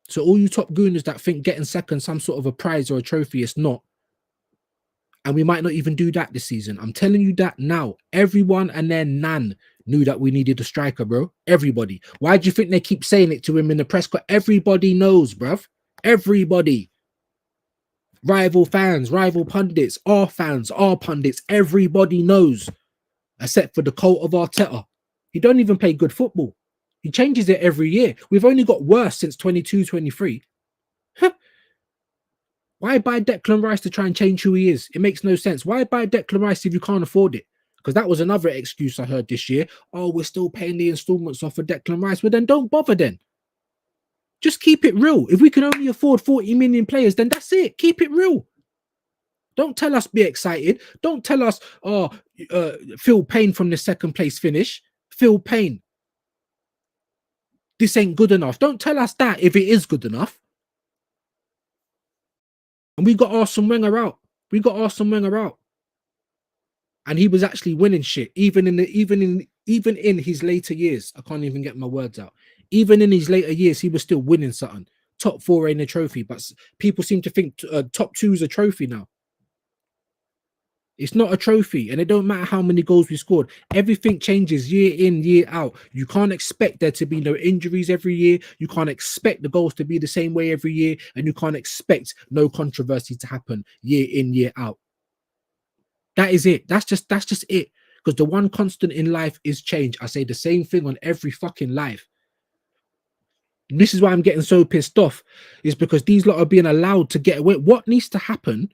So all you top gooners that think getting second some sort of a prize or a trophy, it's not. And we might not even do that this season. I'm telling you that now. Everyone and their nan knew that we needed a striker, bro. Everybody. Why do you think they keep saying it to him in the press? Because everybody knows, bruv. Everybody. Rival fans, rival pundits, our fans, our pundits. Everybody knows. Except for the cult of Arteta. He don't even play good football. He changes it every year. We've only got worse since 22-23. Why buy Declan Rice to try and change who he is? It makes no sense. Why buy Declan Rice if you can't afford it? Because that was another excuse I heard this year. Oh, we're still paying the installments off for Declan Rice. Well, then don't bother then. Just keep it real. If we can only afford 40 million players, then that's it. Keep it real. Don't tell us be excited. Don't tell us, feel pain from the second place finish. Feel pain. This ain't good enough. Don't tell us that if it is good enough. And we got Arsene Wenger out. And he was actually winning shit, even in his later years. I can't even get my words out. Even in his later years, he was still winning something. Top 4 ain't a trophy, but people seem to think top 2 is a trophy now. It's not a trophy, and it don't matter how many goals we scored. Everything changes year in, year out. You can't expect there to be no injuries every year. You can't expect the goals to be the same way every year, and you can't expect no controversy to happen year in, year out. That is it. That's just it. Because the one constant in life is change. I say the same thing on every fucking live. And this is why I'm getting so pissed off, is because these lot are being allowed to get away. What needs to happen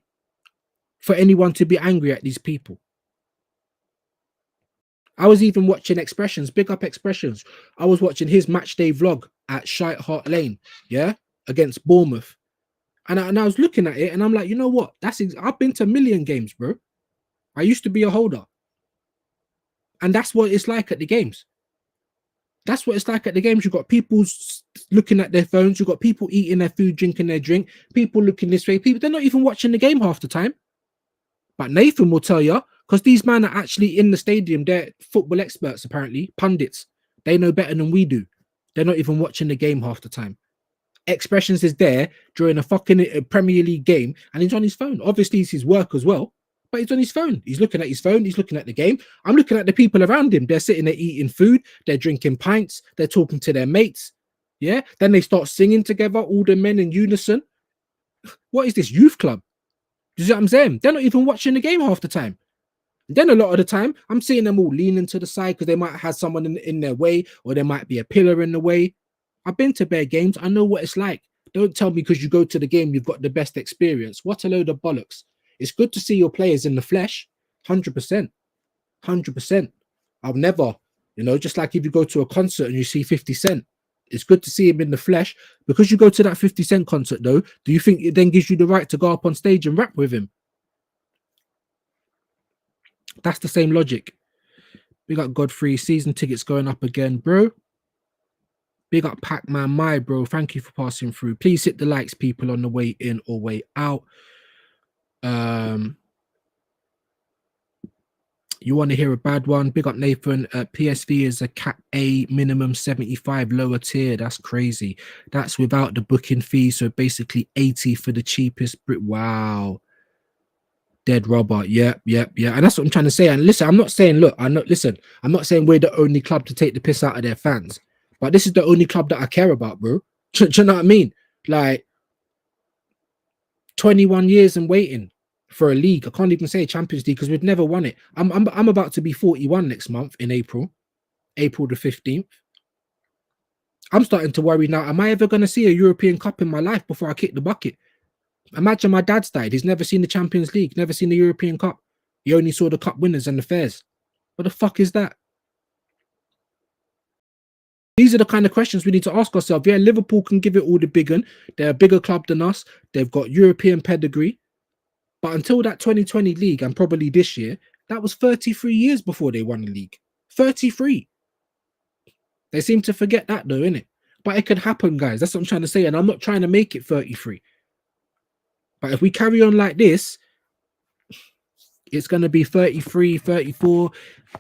for anyone to be angry at these people? I was even watching Expressions, big up Expressions. I was watching his match day vlog at Shite Hart Lane, yeah, against Bournemouth. And I was looking at it and I'm like, you know what? I've been to a million games, bro. I used to be a holder. And that's what it's like at the games. That's what it's like at the games. You've got people looking at their phones. You've got people eating their food, drinking their drink. People looking this way. They're not even watching the game half the time. But Nathan will tell you, because these men are actually in the stadium. They're football experts, apparently, pundits. They know better than we do. They're not even watching the game half the time. Expressions is there during a fucking Premier League game, and he's on his phone. Obviously, it's his work as well, but he's on his phone. He's looking at his phone. He's looking at the game. I'm looking at the people around him. They're sitting there eating food. They're drinking pints. They're talking to their mates. Yeah. Then they start singing together, all the men in unison. What is this, youth club? Do you see what I'm saying? They're not even watching the game half the time. And then a lot of the time, I'm seeing them all leaning to the side because they might have someone in their way, or there might be a pillar in the way. I've been to bare games. I know what it's like. Don't tell me because you go to the game, you've got the best experience. What a load of bollocks. It's good to see your players in the flesh. 100%. 100%. I'll never, just like if you go to a concert and you see 50 Cent, it's good to see him in the flesh. Because you go to that 50 Cent concert, though, do you think it then gives you the right to go up on stage and rap with him? That's the same logic. Big up Godfrey. Season tickets going up again, bro. Big up Pac-Man, my bro. Thank you for passing through. Please hit the likes, people, on the way in or way out. You want to hear a bad one? Big up Nathan. PSV is a Cat A minimum 75 lower tier. That's crazy. That's without the booking fee. So basically 80 for the cheapest. Wow. Dead robber. Yep. And that's what I'm trying to say. And listen, I'm not saying, I'm not saying we're the only club to take the piss out of their fans. But this is the only club that I care about, bro. Do you know what I mean? Like 21 years and waiting for a league. I can't even say Champions League because we've never won it. I'm about to be 41 next month in April the 15th. I'm starting to worry now. Am I ever going to see a European Cup in my life before I kick the bucket? Imagine my dad's died. He's never seen the Champions League, never seen the European Cup. He only saw the cup winners and the fairs. What the fuck is that? These are the kind of questions we need to ask ourselves. Yeah, Liverpool can give it all the big one. They're a bigger club than us. They've got European pedigree. But until that 2020 league, and probably this year, that was 33 years before they won the league. 33. They seem to forget that though, innit? But it could happen, guys. That's what I'm trying to say. And I'm not trying to make it 33. But if we carry on like this, it's going to be 33, 34.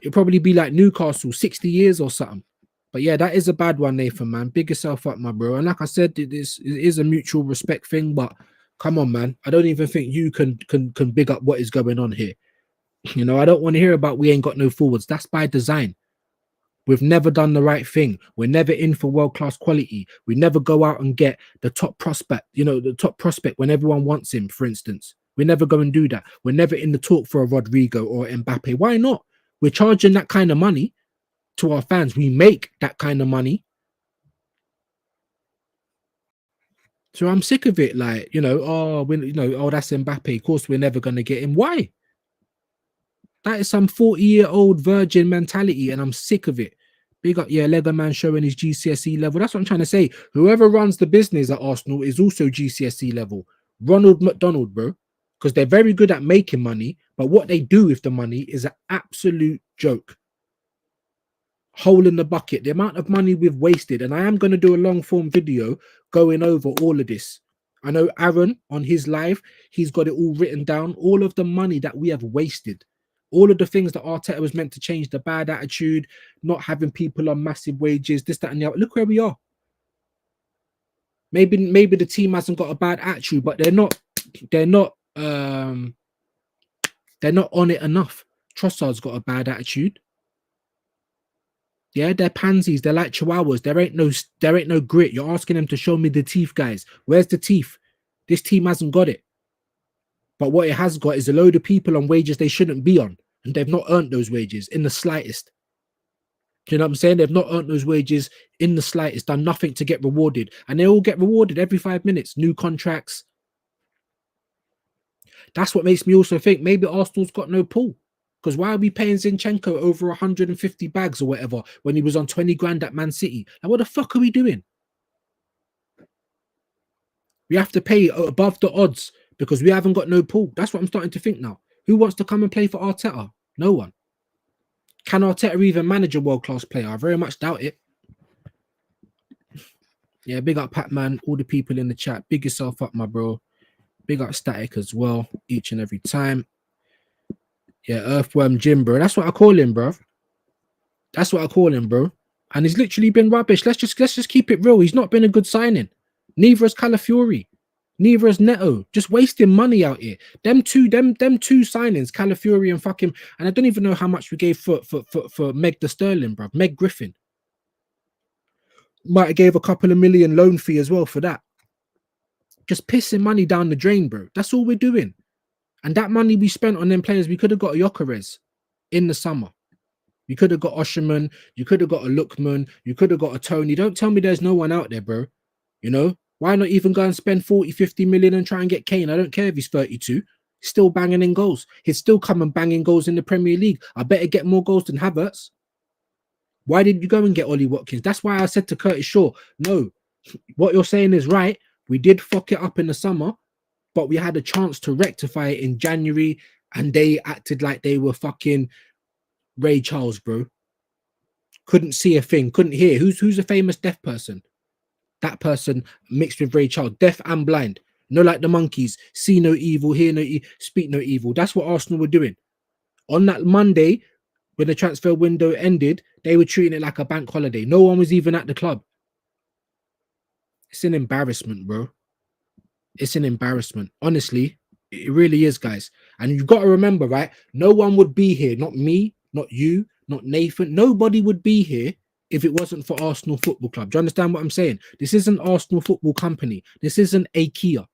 It'll probably be like Newcastle, 60 years or something. But yeah, that is a bad one, Nathan, man. Big yourself up, my bro. And like I said, it is a mutual respect thing, but come on, man. I don't even think you can big up what is going on here. I don't want to hear about we ain't got no forwards. That's by design. We've never done the right thing. We're never in for world-class quality. We never go out and get the top prospect, the top prospect when everyone wants him, for instance. We never go and do that. We're never in the talk for a Rodrigo or Mbappe. Why not? We're charging that kind of money to our fans. We make that kind of money. So I'm sick of it. Like, oh, that's Mbappe. Of course, we're never going to get him. Why? That is some 40-year-old virgin mentality, and I'm sick of it. Big up, Legoman showing his GCSE level. That's what I'm trying to say. Whoever runs the business at Arsenal is also GCSE level. Ronald McDonald, bro. Because they're very good at making money, but what they do with the money is an absolute joke. Hole in the bucket. The amount of money we've wasted, and I am going to do a long-form video going over all of this. I know Aaron, on his live, he's got it all written down. All of the money that we have wasted. All of the things that Arteta was meant to change, the bad attitude, not having people on massive wages, this, that, and the other. Look where we are. Maybe the team hasn't got a bad attitude, but they're not on it enough. Trossard's got a bad attitude. Yeah, they're pansies. They're like chihuahuas. There ain't no grit. You're asking them to show me the teeth, guys. Where's the teeth? This team hasn't got it. But what it has got is a load of people on wages they shouldn't be on. And they've not earned those wages in the slightest. Do you know what I'm saying? They've not earned those wages in the slightest, done nothing to get rewarded. And they all get rewarded every 5 minutes. New contracts. That's what makes me also think maybe Arsenal's got no pull. Because why are we paying Zinchenko over 150 bags or whatever when he was on 20 grand at Man City? And what the fuck are we doing? We have to pay above the odds because we haven't got no pull. That's what I'm starting to think now. Who wants to come and play for Arteta? No one. Can Arteta even manage a world-class player? I very much doubt it. Yeah, big up Pac-Man, all the people in the chat. Big yourself up, my bro. Big up Static as well, each and every time. Yeah, Earthworm Jim, bro. That's what I call him, bro. That's what I call him, bro. And he's literally been rubbish. Let's just keep it real. He's not been a good signing. Neither has Calafiori. Neither has Neto. Just wasting money out here. Them two signings, Calafiori and fucking, and I don't even know how much we gave for Meg the Sterling, bro. Meg Griffin. Might have gave a couple of million loan fee as well for that. Just pissing money down the drain, bro. That's all we're doing. And that money we spent on them players, we could have got a Gyökeres in the summer. You could have got Osherman. You could have got a Lookman. You could have got a Tony. Don't tell me there's no one out there, bro. Why not even go and spend 40, 50 million and try and get Kane? I don't care if he's 32. He's still banging in goals. He's still coming banging goals in the Premier League. I better get more goals than Havertz. Why did you go and get Ollie Watkins? That's why I said to Curtis Shaw, no, what you're saying is right. We did fuck it up in the summer, but we had a chance to rectify it in January, and they acted like they were fucking Ray Charles, bro. Couldn't see a thing, couldn't hear. Who's a famous deaf person? That person mixed with Ray Charles, deaf and blind. No, like the monkeys, see no evil, hear no evil, speak no evil. That's what Arsenal were doing. On that Monday, when the transfer window ended, they were treating it like a bank holiday. No one was even at the club. It's an embarrassment, bro. It's an embarrassment. Honestly, it really is, guys. And you've got to remember, right? No one would be here. Not me, not you, not Nathan. Nobody would be here if it wasn't for Arsenal Football Club. Do you understand what I'm saying? This isn't Arsenal Football Company. This isn't IKEA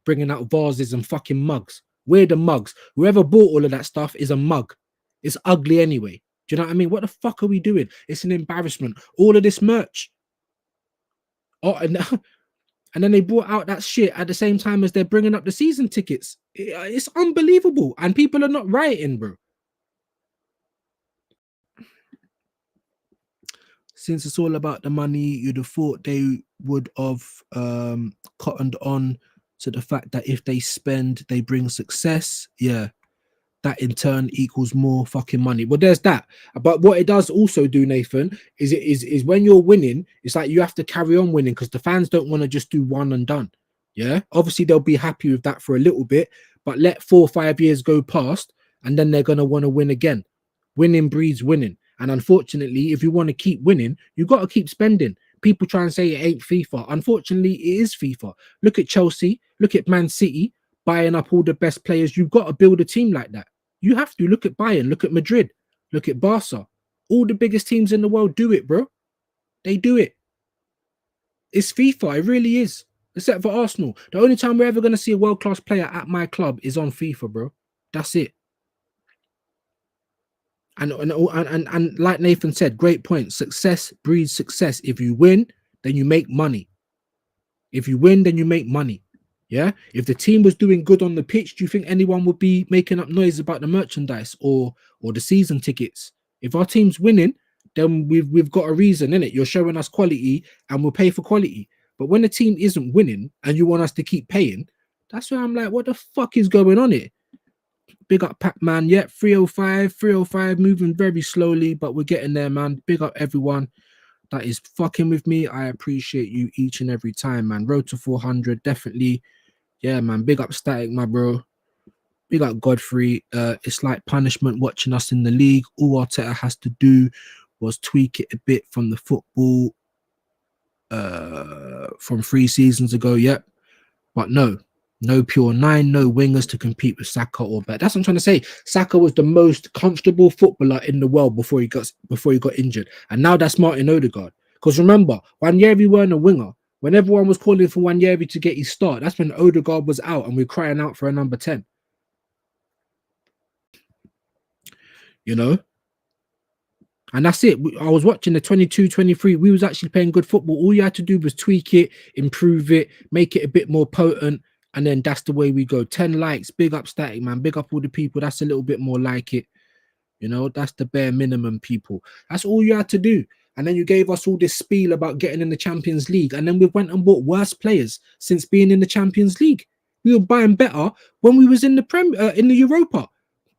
bringing out vases and fucking mugs. We're the mugs. Whoever bought all of that stuff is a mug. It's ugly anyway. Do you know what I mean? What the fuck are we doing? It's an embarrassment. All of this merch. Oh, and then they brought out that shit at the same time as they're bringing up the season tickets. It's unbelievable. And people are not rioting, bro. Since it's all about the money, you'd have thought they would have cottoned on to the fact that if they spend, they bring success. Yeah. That in turn equals more fucking money. Well, there's that. But what it does also do, Nathan, is when you're winning, it's like you have to carry on winning because the fans don't want to just do one and done. Yeah. Obviously, they'll be happy with that for a little bit, but let 4 or 5 years go past and then they're going to want to win again. Winning breeds winning. And unfortunately, if you want to keep winning, you got to keep spending. People try and say it ain't FIFA. Unfortunately, it is FIFA. Look at Chelsea. Look at Man City buying up all the best players. You've got to build a team like that. You have to. Look at Bayern, look at Madrid, look at Barca. All the biggest teams in the world do it, bro. They do it. It's FIFA. It really is. Except for Arsenal. The only time we're ever going to see a world-class player at my club is on FIFA, bro. That's it. And like Nathan said, great point. Success breeds success. If you win, then you make money. If you win, then you make money. Yeah, if the team was doing good on the pitch, do you think anyone would be making up noise about the merchandise or the season tickets? If our team's winning, then we've got a reason, innit? You're showing us quality and we'll pay for quality. But when the team isn't winning and you want us to keep paying, that's where I'm like, what the fuck is going on here? Big up Pac-Man. Yeah, 305, moving very slowly, but we're getting there, man. Big up everyone that is fucking with me. I appreciate you each and every time, man. Road to 400, definitely. Yeah, man. Big up Static, my bro. Big up Godfrey. It's like punishment watching us in the league. All Arteta has to do was tweak it a bit from the football from 3 seasons ago. Yep. But no pure 9, no wingers to compete with Saka or Bet. That's what I'm trying to say. Saka was the most comfortable footballer in the world before he got injured. And now that's Martin Odegaard. Because remember, Wanyeri weren't a winger. When everyone was calling for Wanyeri to get his start, that's when Odegaard was out and we're crying out for a number 10. You know? And that's it. I was watching the 22-23. We was actually playing good football. All you had to do was tweak it, improve it, make it a bit more potent. And then that's the way we go. 10 likes. Big up Static, man. Big up all the people. That's a little bit more like it. You know, that's the bare minimum, people. That's all you had to do. And then you gave us all this spiel about getting in the Champions League. And then we went and bought worse players since being in the Champions League. We were buying better when we was in the in the Europa.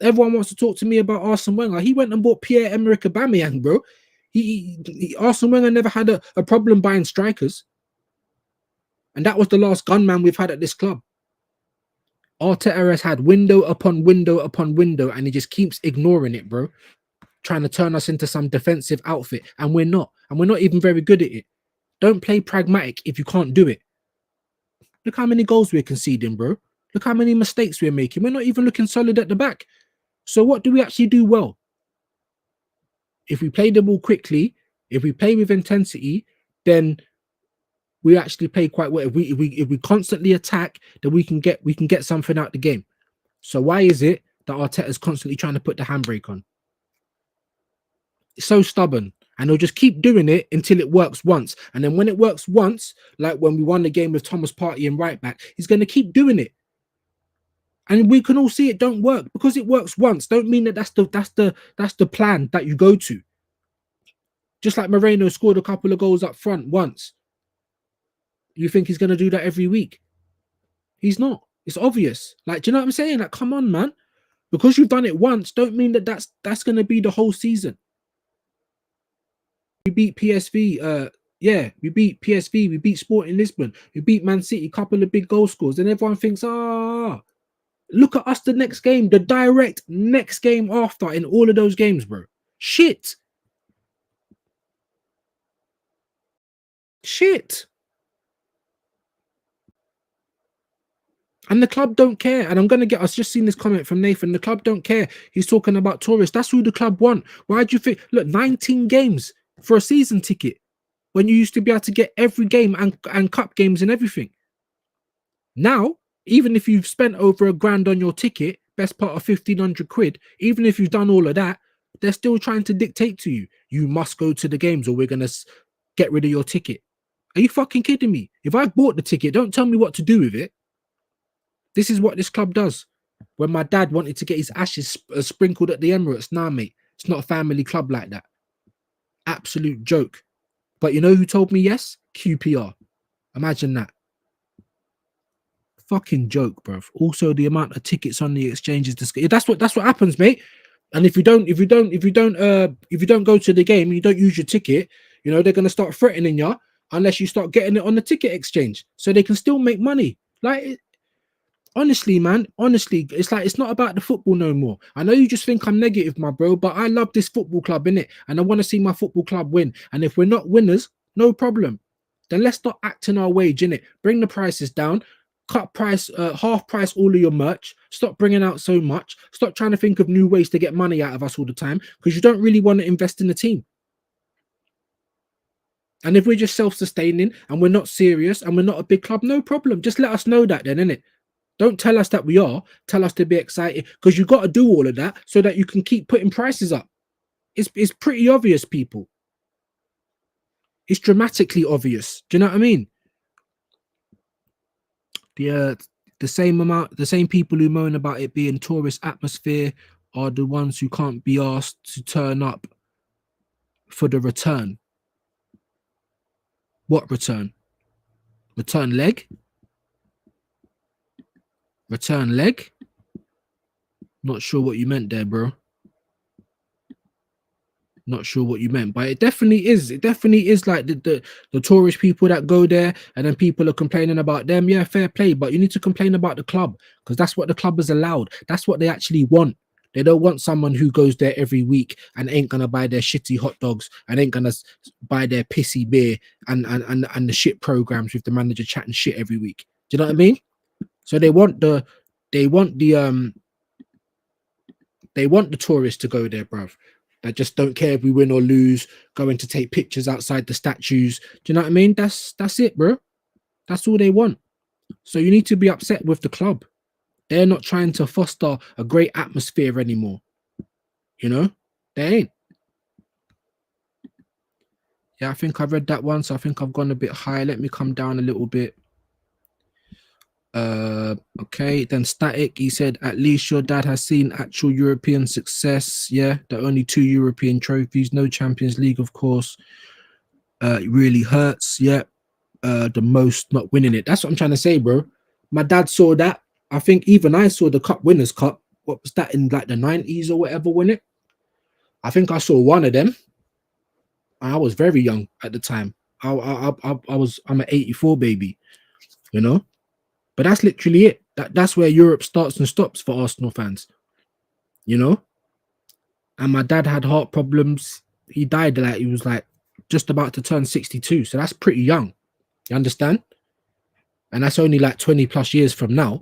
Everyone wants to talk to me about Arsene Wenger. He went and bought Pierre-Emerick Aubameyang, bro. Arsene Wenger never had a problem buying strikers. And that was the last gunman we've had at this club. Arteta has had window upon window upon window, and he just keeps ignoring it, bro. Trying to turn us into some defensive outfit, and we're not. And we're not even very good at it. Don't play pragmatic if you can't do it. Look how many goals we're conceding, bro. Look how many mistakes we're making. We're not even looking solid at the back. So what do we actually do well? If we play the ball quickly, if we play with intensity, then we actually play quite well. If we constantly attack, then we can get something out the game. So why is it that Arteta's constantly trying to put the handbrake on? It's so stubborn. And they'll just keep doing it until it works once. And then when it works once, like when we won the game with Thomas Partey and right back, he's going to keep doing it. And we can all see it don't work. Because it works once, don't mean that that's the plan that you go to. Just like Moreno scored a couple of goals up front once. You think he's going to do that every week? He's not. It's obvious. Like, do you know what I'm saying? Like, come on, man. Because you've done it once, don't mean that that's going to be the whole season. We beat PSV. We beat PSV. We beat Sporting Lisbon. We beat Man City. Couple of big goal scores. And everyone thinks, look at us the next game. The direct next game after in all of those games, bro. Shit. And the club don't care. And I'm going to get, I've just seen this comment from Nathan. The club don't care. He's talking about tourists. That's who the club want. Why do you think, look, 19 games for a season ticket when you used to be able to get every game and cup games and everything. Now, even if you've spent over £1,000 on your ticket, best part of 1,500 quid, even if you've done all of that, they're still trying to dictate to you. You must go to the games or we're going to get rid of your ticket. Are you fucking kidding me? If I've bought the ticket, don't tell me what to do with it. This is what this club does. When my dad wanted to get his ashes sprinkled at the Emirates, nah, mate, it's not a family club like that. Absolute joke. But you know who told me yes? QPR. Imagine that. Fucking joke, bruv. Also, the amount of tickets on the exchanges. That's what happens, mate. And if you don't go to the game and you don't use your ticket, you know they're gonna start threatening you unless you start getting it on the ticket exchange, so they can still make money. Like. Honestly, man, it's like it's not about the football no more. I know you just think I'm negative, my bro, but I love this football club, innit? And I want to see my football club win. And if we're not winners, no problem. Then let's start acting our wage, innit? Bring the prices down, cut price, half price all of your merch. Stop bringing out so much. Stop trying to think of new ways to get money out of us all the time because you don't really want to invest in the team. And if we're just self-sustaining and we're not serious and we're not a big club, no problem. Just let us know that then, innit? Don't tell us that we are. Tell us to be excited because you got to do all of that so that you can keep putting prices up. It's pretty obvious, people. It's dramatically obvious. Do you know what I mean? The same people who moan about it being tourist atmosphere are the ones who can't be asked to turn up for the return. What return? Return leg? Return leg? Not sure what you meant there, bro. Not sure what you meant, but it definitely is. It definitely is like the tourist people that go there and then people are complaining about them. Yeah, fair play, but you need to complain about the club because that's what the club has allowed. That's what they actually want. They don't want someone who goes there every week and ain't gonna buy their shitty hot dogs and ain't gonna buy their pissy beer and the shit programs with the manager chatting shit every week. Do you know what I mean? So they want the tourists to go there, bruv. That just don't care if we win or lose, going to take pictures outside the statues. Do you know what I mean? That's it, bro. That's all they want. So you need to be upset with the club. They're not trying to foster a great atmosphere anymore. You know? They ain't. Yeah, I think I read that one, so I think I've gone a bit high. Let me come down a little bit. Okay, then Static, he said, at least your dad has seen actual European success. Yeah, the only 2 European trophies, no Champions League, of course. It really hurts. Yeah, the most not winning it. That's what I'm trying to say, bro. My dad saw that. I think even I saw the Cup Winners' Cup. What was that, in like the 90s or whatever, win it? I think I saw one of them. I was very young at the time. I'm an 84 baby, you know. But that's literally it. That's where Europe starts and stops for Arsenal fans, you know. And my dad had heart problems. He died like he was like just about to turn 62. So that's pretty young. You understand? And that's only like 20 plus years from now.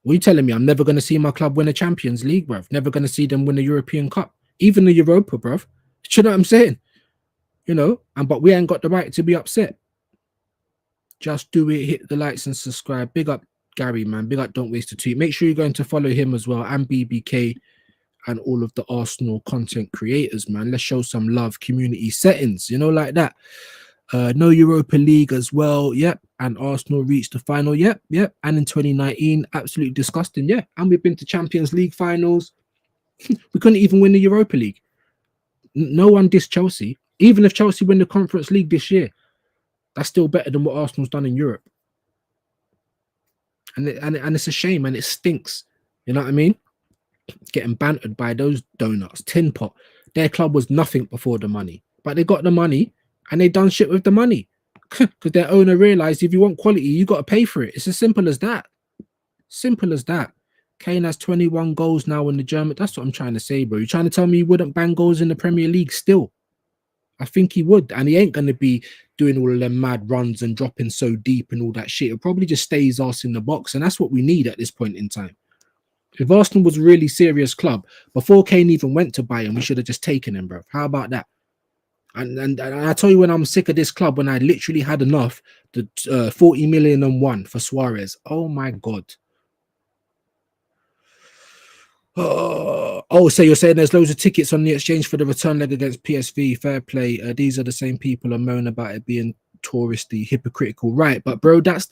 What are you telling me? I'm never going to see my club win a Champions League, bruv. Never going to see them win a European Cup. Even the Europa, bruv. Do you know what I'm saying? You know, but we ain't got the right to be upset. Just do it, hit the likes and subscribe. Big up Gary, man. Big up Don't Waste a Tweet. Make sure you're going to follow him as well and BBK and all of the Arsenal content creators, man. Let's show some love, community settings, you know, like that. No Europa League as well, yep. And Arsenal reached the final, yep. And in 2019, absolutely disgusting, yeah. And we've been to Champions League finals. We couldn't even win the Europa League. No one dissed Chelsea. Even if Chelsea win the Conference League this year, that's still better than what Arsenal's done in Europe. And it's a shame, and it stinks. You know what I mean? Getting bantered by those donuts, tin pot. Their club was nothing before the money, but they got the money and they done shit with the money because their owner realized if you want quality, you got to pay for it. It's as simple as that. Simple as that. Kane has 21 goals now in the German. That's what I'm trying to say, bro. You're trying to tell me he wouldn't bang goals in the Premier League still? I think he would, and he ain't going to be doing all of them mad runs and dropping so deep and all that shit. It'll probably just stay his ass in the box, and that's what we need at this point in time. If Arsenal was a really serious club, before Kane even went to Bayern, we should have just taken him, bro. How about that? And I tell you when I'm sick of this club, when I literally had enough, the 40 million and one for Suarez. Oh, my God. Oh, so you're saying there's loads of tickets on the exchange for the return leg against PSV. Fair play. These are the same people who moan about it being touristy, hypocritical, right? But bro, that's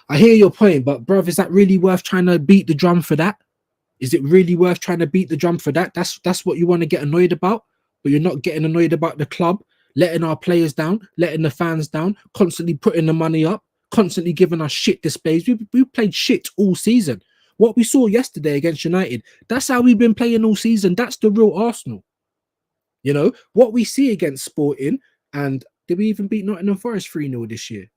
I hear your point, but bro, is that really worth trying to beat the drum for that? Is it really worth trying to beat the drum for that? That's what you want to get annoyed about, but you're not getting annoyed about the club letting our players down, letting the fans down, constantly putting the money up, constantly giving us shit displays. We played shit all season. What we saw yesterday against United, that's how we've been playing all season. That's the real Arsenal. You know, what we see against Sporting, and did we even beat Nottingham Forest 3-0 this year?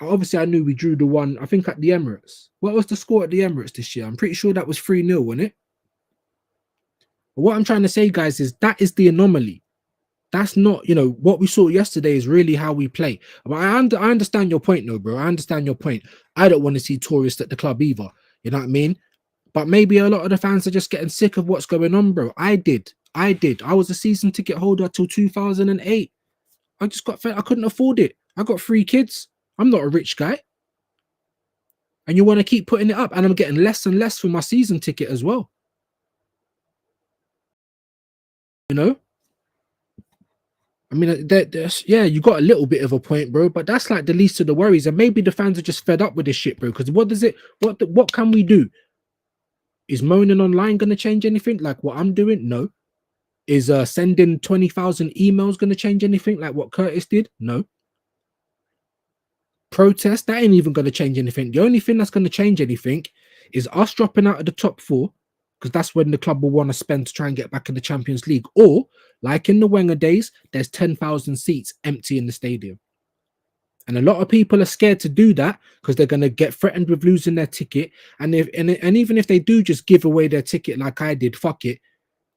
Obviously, I knew we drew the one, I think, at the Emirates. What was the score at the Emirates this year? I'm pretty sure that was 3-0, wasn't it? But what I'm trying to say, guys, is that is the anomaly. That's not, you know, what we saw yesterday is really how we play. But I understand your point, though, bro. I understand your point. I don't want to see tourists at the club either. You know what I mean? But maybe a lot of the fans are just getting sick of what's going on, bro. I did. I was a season ticket holder till 2008. I just got fed. I couldn't afford it. I got 3 kids. I'm not a rich guy. And you want to keep putting it up. And I'm getting less and less for my season ticket as well. You know? I mean, yeah, you got a little bit of a point, bro, but that's like the least of the worries. And maybe the fans are just fed up with this shit, bro. Because what can we do? Is moaning online going to change anything? Like what I'm doing? No. Is sending 20,000 emails going to change anything? Like what Curtis did? No. Protest? That ain't even going to change anything. The only thing that's going to change anything is us dropping out of the top 4, because that's when the club will want to spend to try and get back in the Champions League. Or, like in the Wenger days, there's 10,000 seats empty in the stadium. And a lot of people are scared to do that because they're going to get threatened with losing their ticket. And even if they do just give away their ticket like I did, fuck it,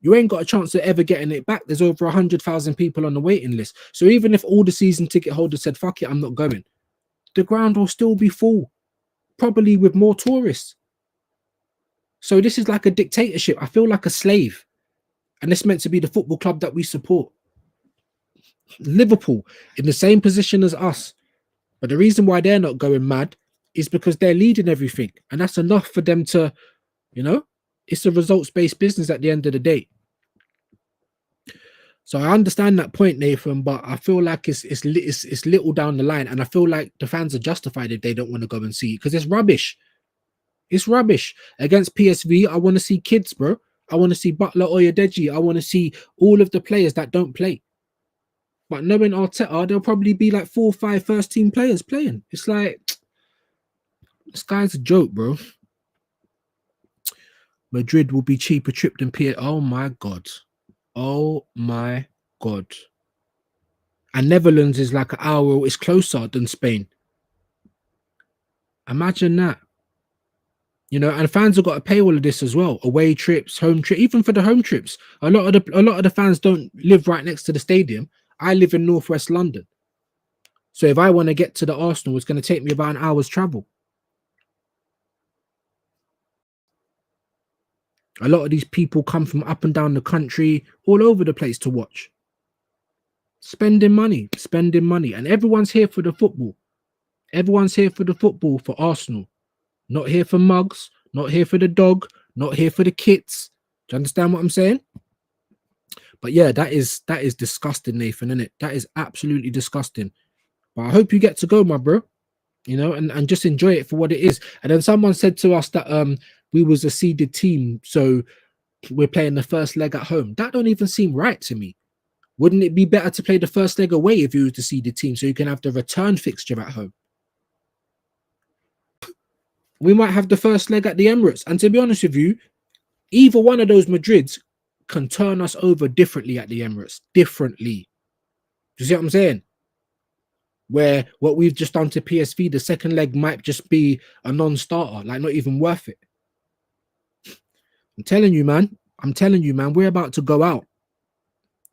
you ain't got a chance of ever getting it back. There's over 100,000 people on the waiting list. So even if all the season ticket holders said, fuck it, I'm not going, the ground will still be full, probably with more tourists. So this is like a dictatorship. I feel like a slave. And it's meant to be the football club that we support. Liverpool in the same position as us. But the reason why they're not going mad is because they're leading everything. And that's enough for them to, you know, it's a results-based business at the end of the day. So I understand that point, Nathan, but I feel like it's little down the line. And I feel like the fans are justified if they don't want to go and see it because it's rubbish. It's rubbish. Against PSV, I want to see kids, bro. I want to see Butler, Oyedeji. I want to see all of the players that don't play. But knowing Arteta, there'll probably be like 4 or 5 first-team players playing. It's like, this guy's a joke, bro. Madrid will be cheaper trip than PSG. Oh, my God. Oh, my God. And Netherlands is like an hour. It's closer than Spain. Imagine that. You know, and fans have got to pay all of this as well. Away trips, home trip, even for the home trips. A lot of the fans don't live right next to the stadium. I live in northwest London. So if I want to get to the Arsenal, it's going to take me about an hour's travel. A lot of these people come from up and down the country, all over the place to watch. Spending money. And everyone's here for the football. Everyone's here for the football for Arsenal. Not here for mugs, not here for the dog, not here for the kits. Do you understand what I'm saying? But yeah, that is disgusting, Nathan, isn't it? That is absolutely disgusting. But I hope you get to go, my bro. You know, and just enjoy it for what it is. And then someone said to us that we was a seeded team, so we're playing the first leg at home. That don't even seem right to me. Wouldn't it be better to play the first leg away if you was the seeded team, so you can have the return fixture at home? We might have the first leg at the Emirates, and to be honest with you, either one of those Madrids can turn us over differently at the Emirates. Differently. Do you see what I'm saying? Where what we've just done to PSV, the second leg might just be a non-starter, like not even worth it. I'm telling you, man. I'm telling you, man. We're about to go out.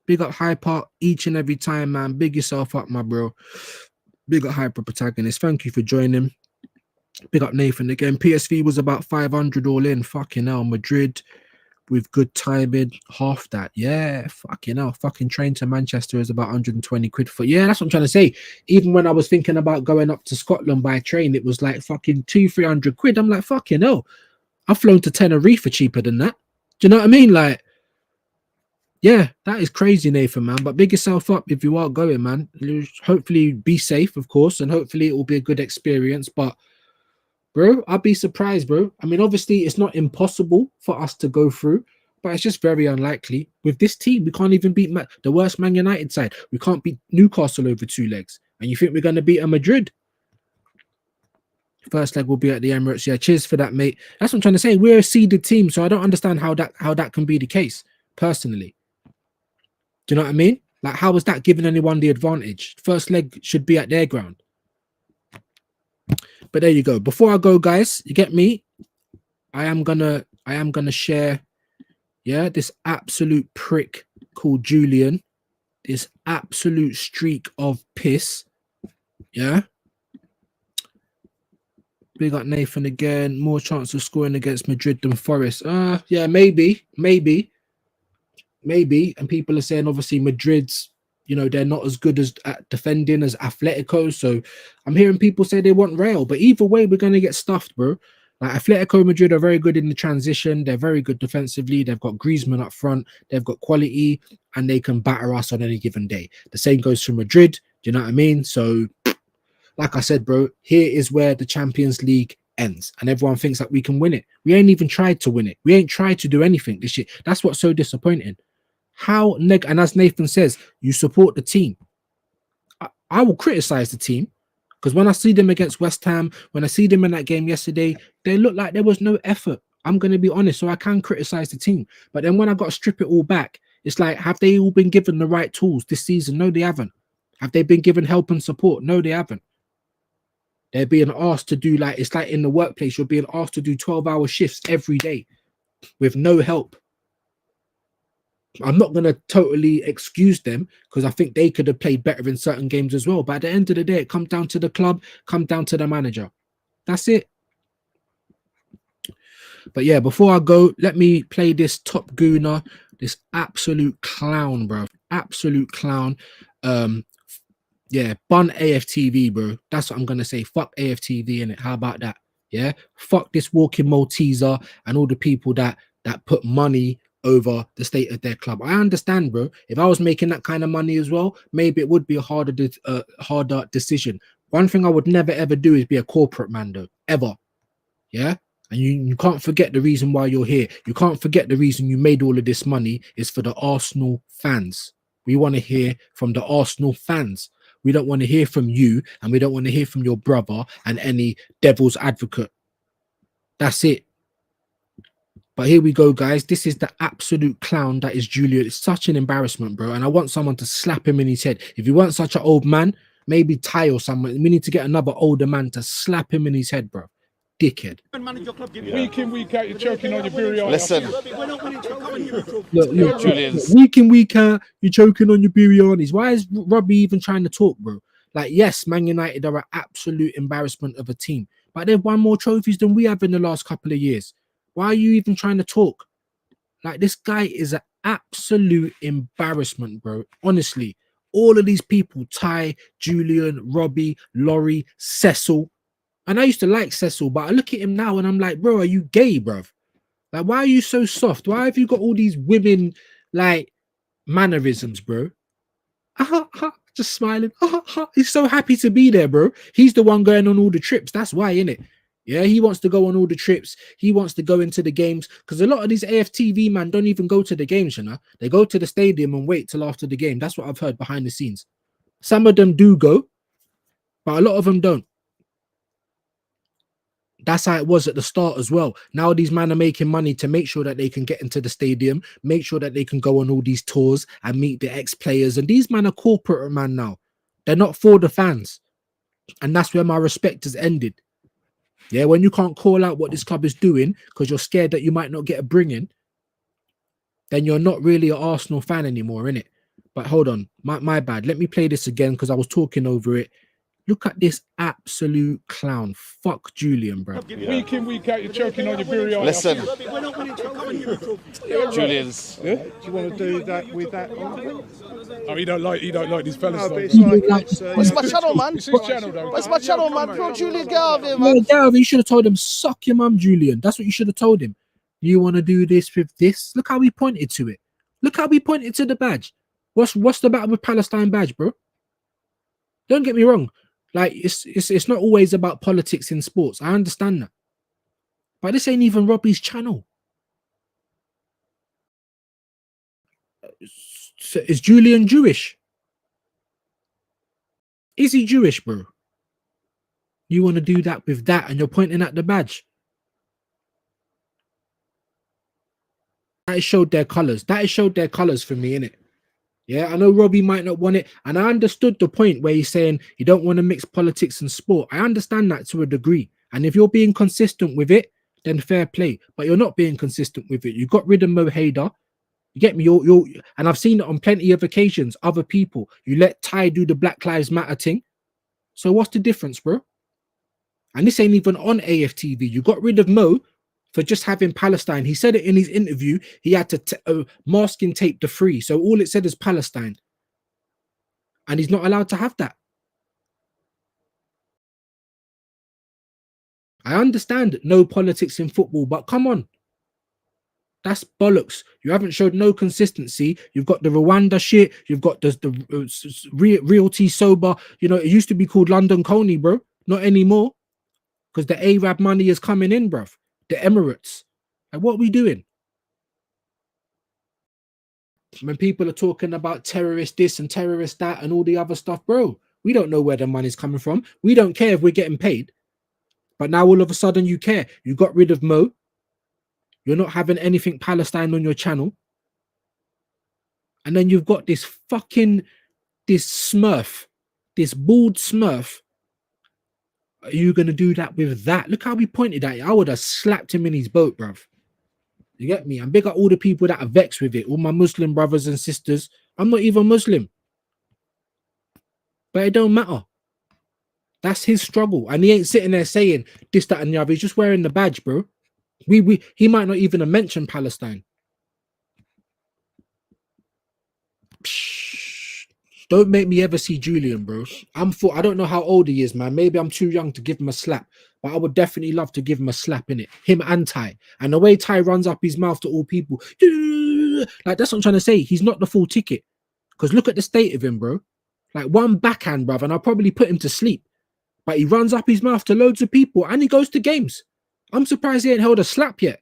Big up Hyper each and every time, man. Big yourself up, my bro. Big up Hyper Protagonist. Thank you for joining. Big up Nathan again. PSV was about 500 all in. Fucking hell. Madrid with good timing, half that. Yeah, fucking hell. Fucking train to Manchester is about 120 quid for. Yeah, that's what I'm trying to say. Even when I was thinking about going up to Scotland by train, it was like fucking 200-300 quid. I'm like, fucking hell. I've flown to Tenerife for cheaper than that. Do you know what I mean? Like, yeah, that is crazy, Nathan, man. But big yourself up if you are going, man. Hopefully be safe, of course, and hopefully it will be a good experience. But bro, I'd be surprised, bro. I mean, obviously, it's not impossible for us to go through, but it's just very unlikely. With this team, we can't even beat the worst Man United side. We can't beat Newcastle over 2 legs. And you think we're going to beat a Madrid? First leg will be at the Emirates. Yeah, cheers for that, mate. That's what I'm trying to say. We're a seeded team, so I don't understand how that can be the case, personally. Do you know what I mean? Like, how is that giving anyone the advantage? First leg should be at their ground. But there you go. Before I go, guys, you get me? I am gonna share, yeah, this absolute prick called Julian, this absolute streak of piss. Yeah. Big up Nathan again. More chance of scoring against Madrid than Forest. Yeah, maybe. And people are saying obviously Madrid's, you know, they're not as good as at defending as Atletico. So I'm hearing people say they want Real, but either way, we're gonna get stuffed, bro. Like Atletico Madrid are very good in the transition. They're very good defensively. They've got Griezmann up front. They've got quality, and they can batter us on any given day. The same goes for Madrid. Do you know what I mean? So, like I said, bro, here is where the Champions League ends, and everyone thinks that we can win it. We ain't even tried to win it. We ain't tried to do anything this year. That's what's so disappointing. And as Nathan says, you support the team. I will criticize the team because when I see them against West Ham, when I see them in that game yesterday, they look like there was no effort. I'm going to be honest, so I can criticize the team. But then when I got to strip it all back, it's like, have they all been given the right tools this season? No, they haven't. Have they been given help and support? No, they haven't. They're being asked to do, like, it's like in the workplace, you're being asked to do 12-hour shifts every day with no help. I'm not going to totally excuse them because I think they could have played better in certain games as well. But at the end of the day, it comes down to the club, comes down to the manager. That's it. But yeah, before I go, let me play this top gooner, this absolute clown, bro. Absolute clown. Yeah, bun AFTV, bro. That's what I'm going to say. Fuck AFTV in it. How about that? Yeah. Fuck this walking Malteser and all the people that put money over the state of their club. I understand, bro. If I was making that kind of money as well, maybe it would be a harder decision. One thing I would never ever do is be a corporate man, though, ever. Yeah. And you can't forget the reason why you're here. You can't forget the reason you made all of this money is for the Arsenal fans. We want to hear from the Arsenal fans. We don't want to hear from you, and we don't want to hear from your brother and any devil's advocate. That's it. But here we go, guys. This is the absolute clown that is Julian. It's such an embarrassment, bro. And I want someone to slap him in his head. If you want such an old man, maybe Ty or someone. We need to get another older man to slap him in his head, bro. Dickhead. Week in, week out, you're choking on your biryani. Listen. Look, week in, week out, you're choking on your biryanis. Why is Robbie even trying to talk, bro? Like, yes, Man United are an absolute embarrassment of a team, but they've won more trophies than we have in the last couple of years. Why are you even trying to talk? Like, this guy is an absolute embarrassment, bro. Honestly, all of these people, Ty, Julian, Robbie, Laurie, Cecil. And I used to like Cecil, but I look at him now and I'm like, bro, are you gay, bro? Like, why are you so soft? Why have you got all these women like mannerisms, bro? Just smiling. He's so happy to be there, bro. He's the one going on all the trips. That's why, innit? Yeah, he wants to go on all the trips. He wants to go into the games because a lot of these AFTV man don't even go to the games, you know. They go to the stadium and wait till after the game. That's what I've heard behind the scenes. Some of them do go, but a lot of them don't. That's how it was at the start as well. Now these men are making money to make sure that they can get into the stadium, make sure that they can go on all these tours and meet the ex-players. And these men are corporate man now. They're not for the fans. And that's where my respect has ended. Yeah, when you can't call out what this club is doing because you're scared that you might not get a bring-in, then you're not really an Arsenal fan anymore, innit? But hold on, my bad. Let me play this again because I was talking over it. Look at this absolute clown. Fuck Julian, bro. Week in, week out, you're choking on your beer. Listen, Julian's. Yeah? Do you want to do that with that? Oh, you don't like these fellas. No, though, but it's bro. like Where's my channel, man? It's his channel, though. Where's my channel, man? Bro, Julian, get out of here, Yeah, man. Gareth, you should have told him, suck your mum, Julian. That's what you should have told him. You want to do this with this? Look how he pointed to it. Look how he pointed to the badge. What's the matter with Palestine badge, bro? Don't get me wrong. Like, it's not always about politics in sports. I understand that. But this ain't even Robbie's channel. So is Julian Jewish? Is he Jewish, bro? You want to do that with that and you're pointing at the badge. That showed their colours. That showed their colours for me, innit? Yeah, I know Robbie might not want it. And I understood the point where he's saying you don't want to mix politics and sport. I understand that to a degree. And if you're being consistent with it, then fair play. But you're not being consistent with it. You got rid of Mo Hader. You get me? And I've seen it on plenty of occasions, other people. You let Ty do the Black Lives Matter thing. So what's the difference, bro? And this ain't even on AFTV. You got rid of Mo for just having Palestine. He said it in his interview. He had to masking tape the free. So all it said is Palestine. And he's not allowed to have that. I understand no politics in football, but come on. That's bollocks. You haven't showed no consistency. You've got the Rwanda shit. You've got the Realty Sober. You know, it used to be called London Coney, bro. Not anymore. Because the Arab money is coming in, bruv. The Emirates. Like, what are we doing? When people are talking about terrorist this and terrorist that and all the other stuff, bro, we don't know where the money's coming from. We don't care if we're getting paid. But now all of a sudden you care. You got rid of Mo. You're not having anything Palestine on your channel. And then you've got this Smurf, this bald Smurf. Are you going to do that with that? Look how we pointed at it. I would have slapped him in his boat, bruv. You get me? And big up all the people that are vexed with it. All my Muslim brothers and sisters. I'm not even Muslim. But it don't matter. That's his struggle. And he ain't sitting there saying this, that, and the other. He's just wearing the badge, bro. He might not even have mentioned Palestine. Psh, don't make me ever see Julian, bro. I don't know how old he is, man. Maybe I'm too young to give him a slap, but I would definitely love to give him a slap in it. Him and Ty. And the way Ty runs up his mouth to all people, like, that's what I'm trying to say. He's not the full ticket. Because look at the state of him, bro. Like, one backhand, bruv, and I'll probably put him to sleep. But he runs up his mouth to loads of people and he goes to games. I'm surprised he ain't held a slap yet.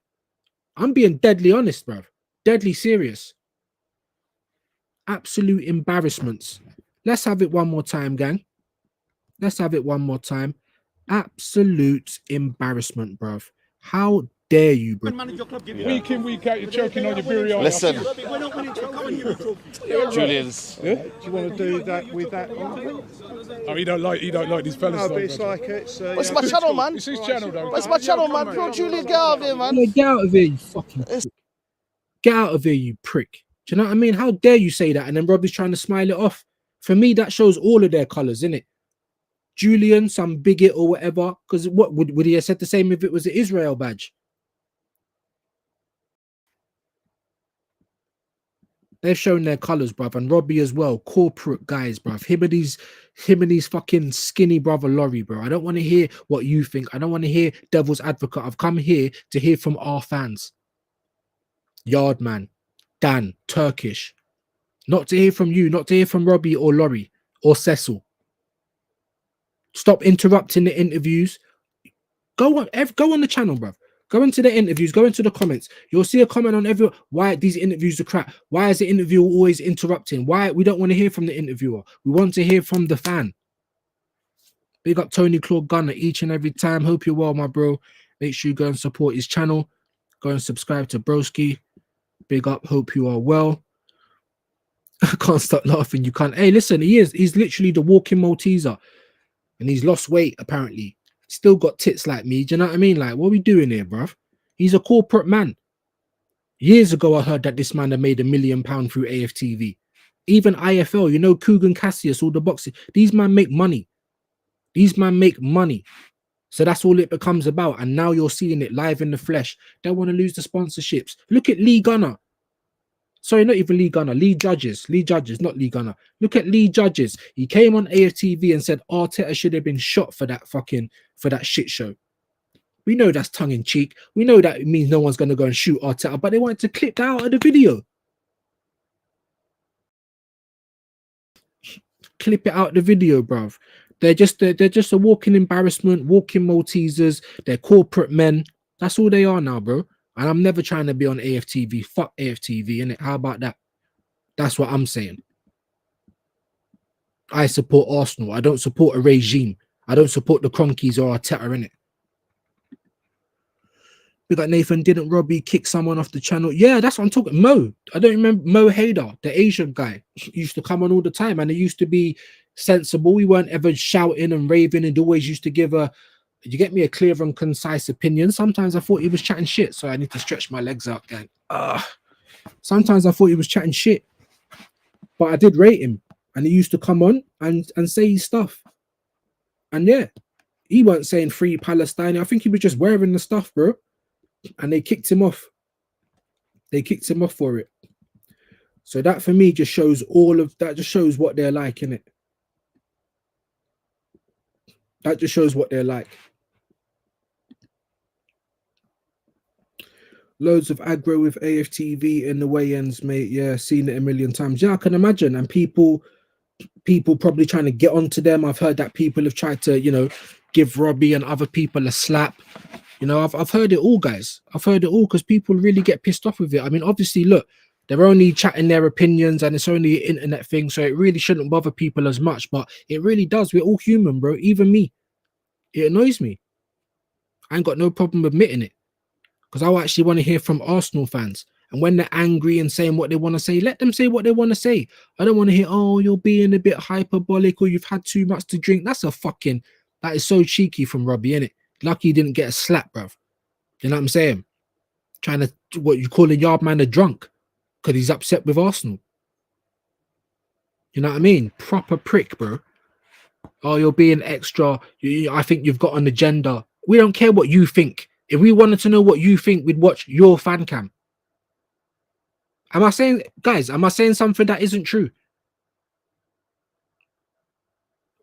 I'm being deadly honest, bruv. Deadly serious. Absolute embarrassments. Let's have it one more time, gang. Let's have it one more time. Absolute embarrassment, bruv. How dare you, bro? Week in, week out, you're choking on your beer. Listen, Julian's. Yeah? Do you want to do that with that? Oh, you don't like these fellas. No, though, but it's bro. like it's. Where's my channel, man? It's his channel, though. Where's my channel, man? Bro, Julian, get out of here, man. Yeah, get out of here, you fucking prick. Get out of here, you prick. Do you know what I mean? How dare you say that? And then Robbie's trying to smile it off. For me, that shows all of their colours, innit? Julian, some bigot or whatever. Because what would he have said the same if it was an Israel badge? They've shown their colours, bruv, and Robbie as well. Corporate guys, bruv. Him and his fucking skinny brother Laurie, bro. I don't want to hear what you think. I don't want to hear devil's advocate. I've come here to hear from our fans. Yardman, Dan, Turkish. Not to hear from you, not to hear from Robbie or Laurie or Cecil. Stop interrupting the interviews. Go on the channel, bruv. Go into the interviews, go into the comments. You'll see a comment on every why these interviews are crap. Why is the interviewer always interrupting? Why we don't want to hear from the interviewer? We want to hear from the fan. Big up Tony Claude Gunner each and every time. Hope you're well, my bro. Make sure you go and support his channel. Go and subscribe to Broski. Big up. Hope you are well. I can't stop laughing. You can't. Hey, listen, he's literally the walking Malteser. And he's lost weight, apparently. Still got tits like me. Do you know what I mean? Like, what are we doing here, bruv? He's a corporate man. Years ago, I heard that this man had made £1 million through AFTV. Even IFL, you know, Coogan Cassius, all the boxing. These men make money. These men make money. So that's all it becomes about. And now you're seeing it live in the flesh. They want to lose the sponsorships. Look at Lee Gunner. Sorry, not even Lee Gunner. Lee Judges, not Lee Gunner. Look at Lee Judges. He came on AFTV and said Arteta should have been shot for that shit show. We know that's tongue in cheek. We know that it means no one's going to go and shoot Arteta, but they wanted to clip that out of the video. Clip it out of the video, bruv. They're just a walking embarrassment, walking Maltesers. They're corporate men. That's all they are now, bro. And I'm never trying to be on AFTV. Fuck AFTV, innit? How about that? That's what I'm saying. I support Arsenal. I don't support a regime. I don't support the Cronkies or Arteta, innit? We got Nathan, didn't Robbie kick someone off the channel? Yeah, that's what I'm talking. Mo. I don't remember Mo Hader, the Asian guy. He used to come on all the time and it used to be sensible. We weren't ever shouting and raving and always used to give a, you get me, a clear and concise opinion. Sometimes I thought he was chatting shit, so I need to stretch my legs out, gang. Sometimes I thought he was chatting shit, but I did rate him, and he used to come on and say his stuff. And yeah, he weren't saying free Palestine. I think he was just wearing the stuff, bro. And they kicked him off. They kicked him off for it. So that for me just shows all of that. Just shows what they're like, innit? That just shows what they're like. Loads of aggro with AFTV in the weigh-ins, mate. Yeah, seen it a million times. Yeah, I can imagine. And people probably trying to get onto them. I've heard that people have tried to, you know, give Robbie and other people a slap. You know, I've heard it all, guys. I've heard it all because people really get pissed off with it. I mean, obviously, look, they're only chatting their opinions and it's only an internet thing, so it really shouldn't bother people as much. But it really does. We're all human, bro. Even me. It annoys me. I ain't got no problem admitting it. Because I actually want to hear from Arsenal fans. And when they're angry and saying what they want to say, let them say what they want to say. I don't want to hear, oh, you're being a bit hyperbolic or you've had too much to drink. That is so cheeky from Robbie, innit? Lucky he didn't get a slap, bruv. You know what I'm saying? Trying to, what you call a yard man a drunk because he's upset with Arsenal. You know what I mean? Proper prick, bro. Oh, you're being extra. I think you've got an agenda. We don't care what you think. If we wanted to know what you think, we'd watch your fan cam. Am I saying, guys, am I saying something that isn't true?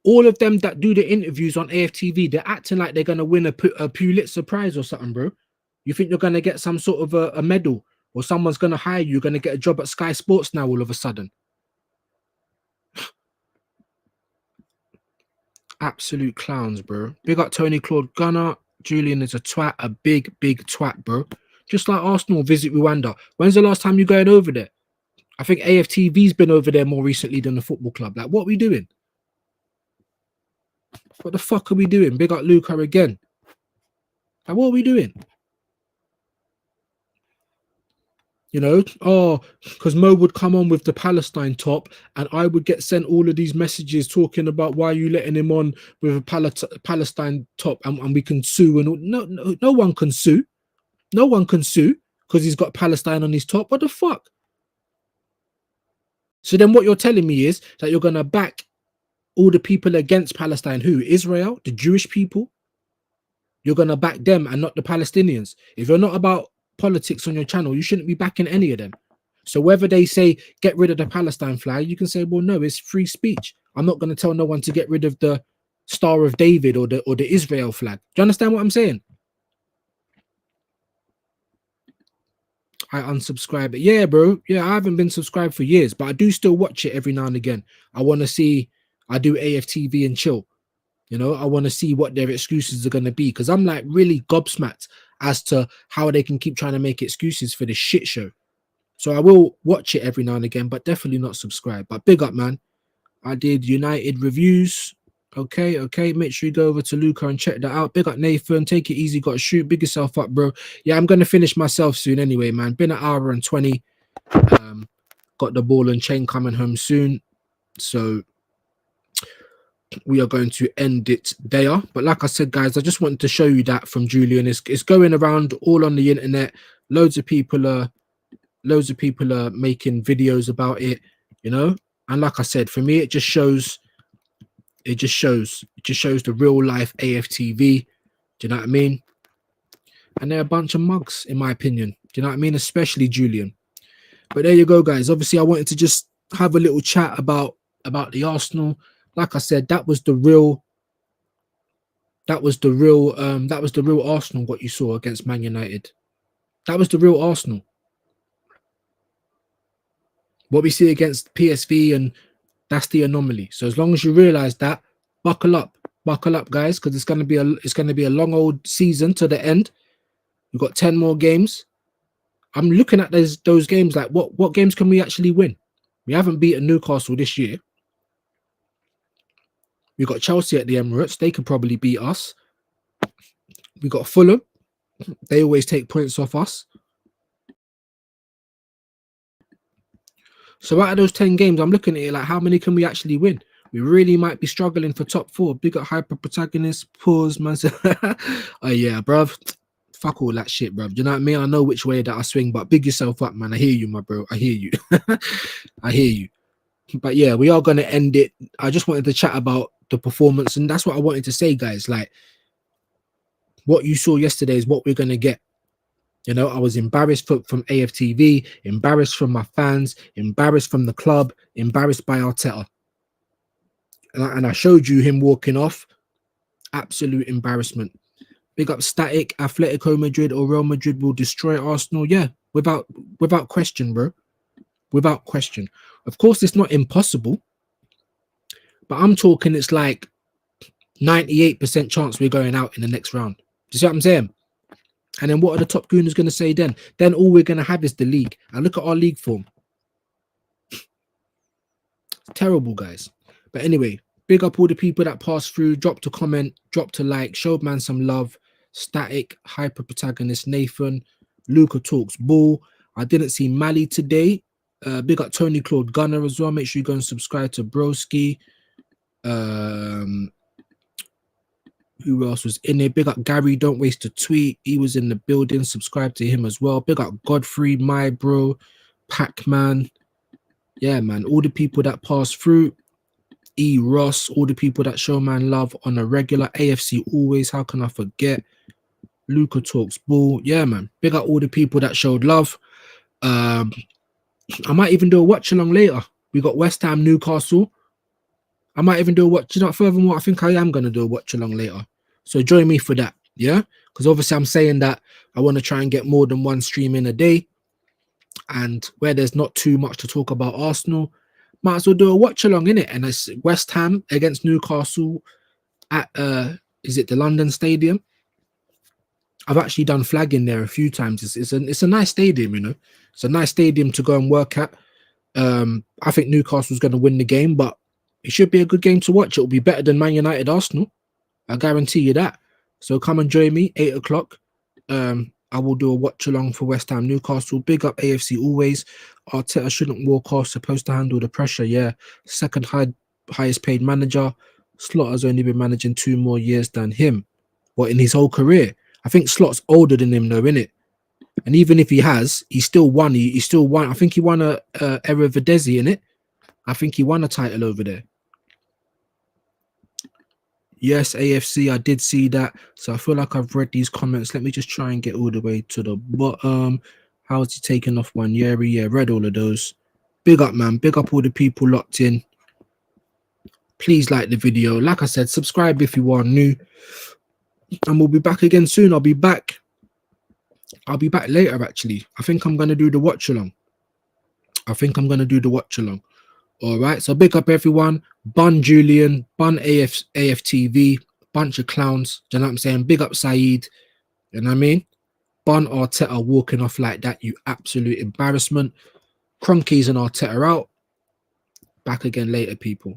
All of them that do the interviews on AFTV, they're acting like they're going to win a Pulitzer Prize or something, bro. You think you're going to get some sort of a medal or someone's going to hire you, you're going to get a job at Sky Sports now all of a sudden. Absolute clowns, bro. Big up Tony Claude Gunner. Julian is a twat, a big twat, bro. Just like Arsenal visit Rwanda. When's the last time you going over there? I think AFTV's been over there more recently than the football club. Like, what are we doing? What the fuck are we doing? Big up Luca again. Like, what are we doing? You know, oh, because Mo would come on with the Palestine top and I would get sent all of these messages talking about why you letting him on with a Palestine top and we can sue. And no one can sue. No one can sue because he's got Palestine on his top. What the fuck? So then what you're telling me is that you're going to back all the people against Palestine. Who? Israel? The Jewish people? You're going to back them and not the Palestinians. If you're not about politics on your channel, you shouldn't be backing any of them. So whether they say get rid of the Palestine flag, you can say, well, no, it's free speech. I'm not going to tell no one to get rid of the Star of David or the Israel flag. Do you understand what I'm saying? I unsubscribe. Yeah, bro. Yeah, I haven't been subscribed for years, but I do still watch it every now and again. I want to see. I do AFTV and chill. You know, I want to see what their excuses are going to be because I'm like really gobsmacked as to how they can keep trying to make excuses for this shit show. So I will watch it every now and again, but definitely not subscribe. But big up, man. I did United reviews. Okay, okay. Make sure you go over to Luca and check that out. Big up, Nathan. Take it easy. Got to shoot. Big yourself up, bro. Yeah, I'm going to finish myself soon anyway, man. Been an hour and 20. Got the ball and chain coming home soon. So we are going to end it there. But like I said, guys, I just wanted to show you that from Julian. It's going around all on the internet. Loads of people are making videos about it, you know. And like I said, for me, it just shows the real life AFTV. Do you know what I mean? And they're a bunch of mugs, in my opinion. Do you know what I mean? Especially Julian. But there you go, guys. Obviously, I wanted to just have a little chat about the Arsenal. Like I said, that was the real Arsenal, what you saw against Man United. That was the real Arsenal. What we see against PSV, and that's the anomaly. So as long as you realize that, buckle up, guys, because it's gonna be a long old season to the end. We've got 10 more games. I'm looking at those games like what games can we actually win? We haven't beaten Newcastle this year. We got Chelsea at the Emirates. They could probably beat us. We got Fulham. They always take points off us. So out of those 10 games, I'm looking at it like, how many can we actually win? We really might be struggling for top 4. Big up hyper protagonist. Pause, man. Oh yeah, bruv. Fuck all that shit, bruv. Do you know what I mean? I know which way that I swing, but big yourself up, man. I hear you, my bro. I hear you. I hear you. But yeah, we are going to end it. I just wanted to chat about the performance, and that's what I wanted to say, guys. Like, what you saw yesterday is what we're going to get. You know, I was embarrassed from AFTV, embarrassed from my fans, embarrassed from the club, embarrassed by Arteta. And I showed you him walking off. Absolute embarrassment. Big up Static. Atletico Madrid or Real Madrid will destroy Arsenal. Yeah, without question, bro. Without question. Of course, it's not impossible. But I'm talking it's like 98% chance we're going out in the next round. Do you see what I'm saying? And then what are the top gooners going to say then? Then all we're going to have is the league. And look at our league form. Terrible, guys. But anyway, big up all the people that passed through. Dropped a comment, dropped a like, showed man some love. Static, hyper protagonist Nathan, Luca talks ball. I didn't see Mali today. Big up Tony Claude Gunner as well. Make sure you go and subscribe to Broski. Who else was in there? Big up Gary, don't waste a tweet. He was in the building. Subscribe to him as well. Big up Godfrey, my bro, Pac-Man. Yeah, man. All the people that pass through. E. Ross, all the people that show man love on a regular. AFC always. How can I forget? Luca talks ball. Yeah, man. Big up all the people that showed love. I might even do a watch along later. We got West Ham, Newcastle. I might even do a watch. You know, furthermore, I think I am going to do a watch along later. So join me for that. Yeah. Because obviously I'm saying that I want to try and get more than one stream in a day. And where there's not too much to talk about Arsenal, might as well do a watch along in it. And it's West Ham against Newcastle at is it the London Stadium? I've actually done flagging there a few times. It's a nice stadium, you know. It's a nice stadium to go and work at. I think Newcastle's going to win the game, but it should be a good game to watch. It'll be better than Man United Arsenal. I guarantee you that. So come and join me, 8 o'clock. I will do a watch along for West Ham Newcastle. Big up AFC always. Arteta shouldn't walk off, supposed to handle the pressure. Yeah. Second highest paid manager. Slotter's only been managing 2 more years than him. What, in his whole career? I think Slot's older than him though, innit? And even if he has, he still won. He still won. I think he won a Eredivisie, innit? I think he won a title over there. Yes, AFC, I did see that. So I feel like I've read these comments. Let me just try and get all the way to the bottom. How's he taking off one? Yeah, read all of those. Big up, man. Big up all the people locked in. Please like the video. Like I said, subscribe if you are new. And we'll be back again soon. I'll be back I'll be back later, actually. I think I'm going to do the watch along. All right. So big up everyone. Bun Julian, bun AFTV, bunch of clowns. Do you know what I'm saying? Big up Saeed. You know what I mean? Bun Arteta walking off like that, you absolute embarrassment. Cronkies and Arteta out. Back again later, people.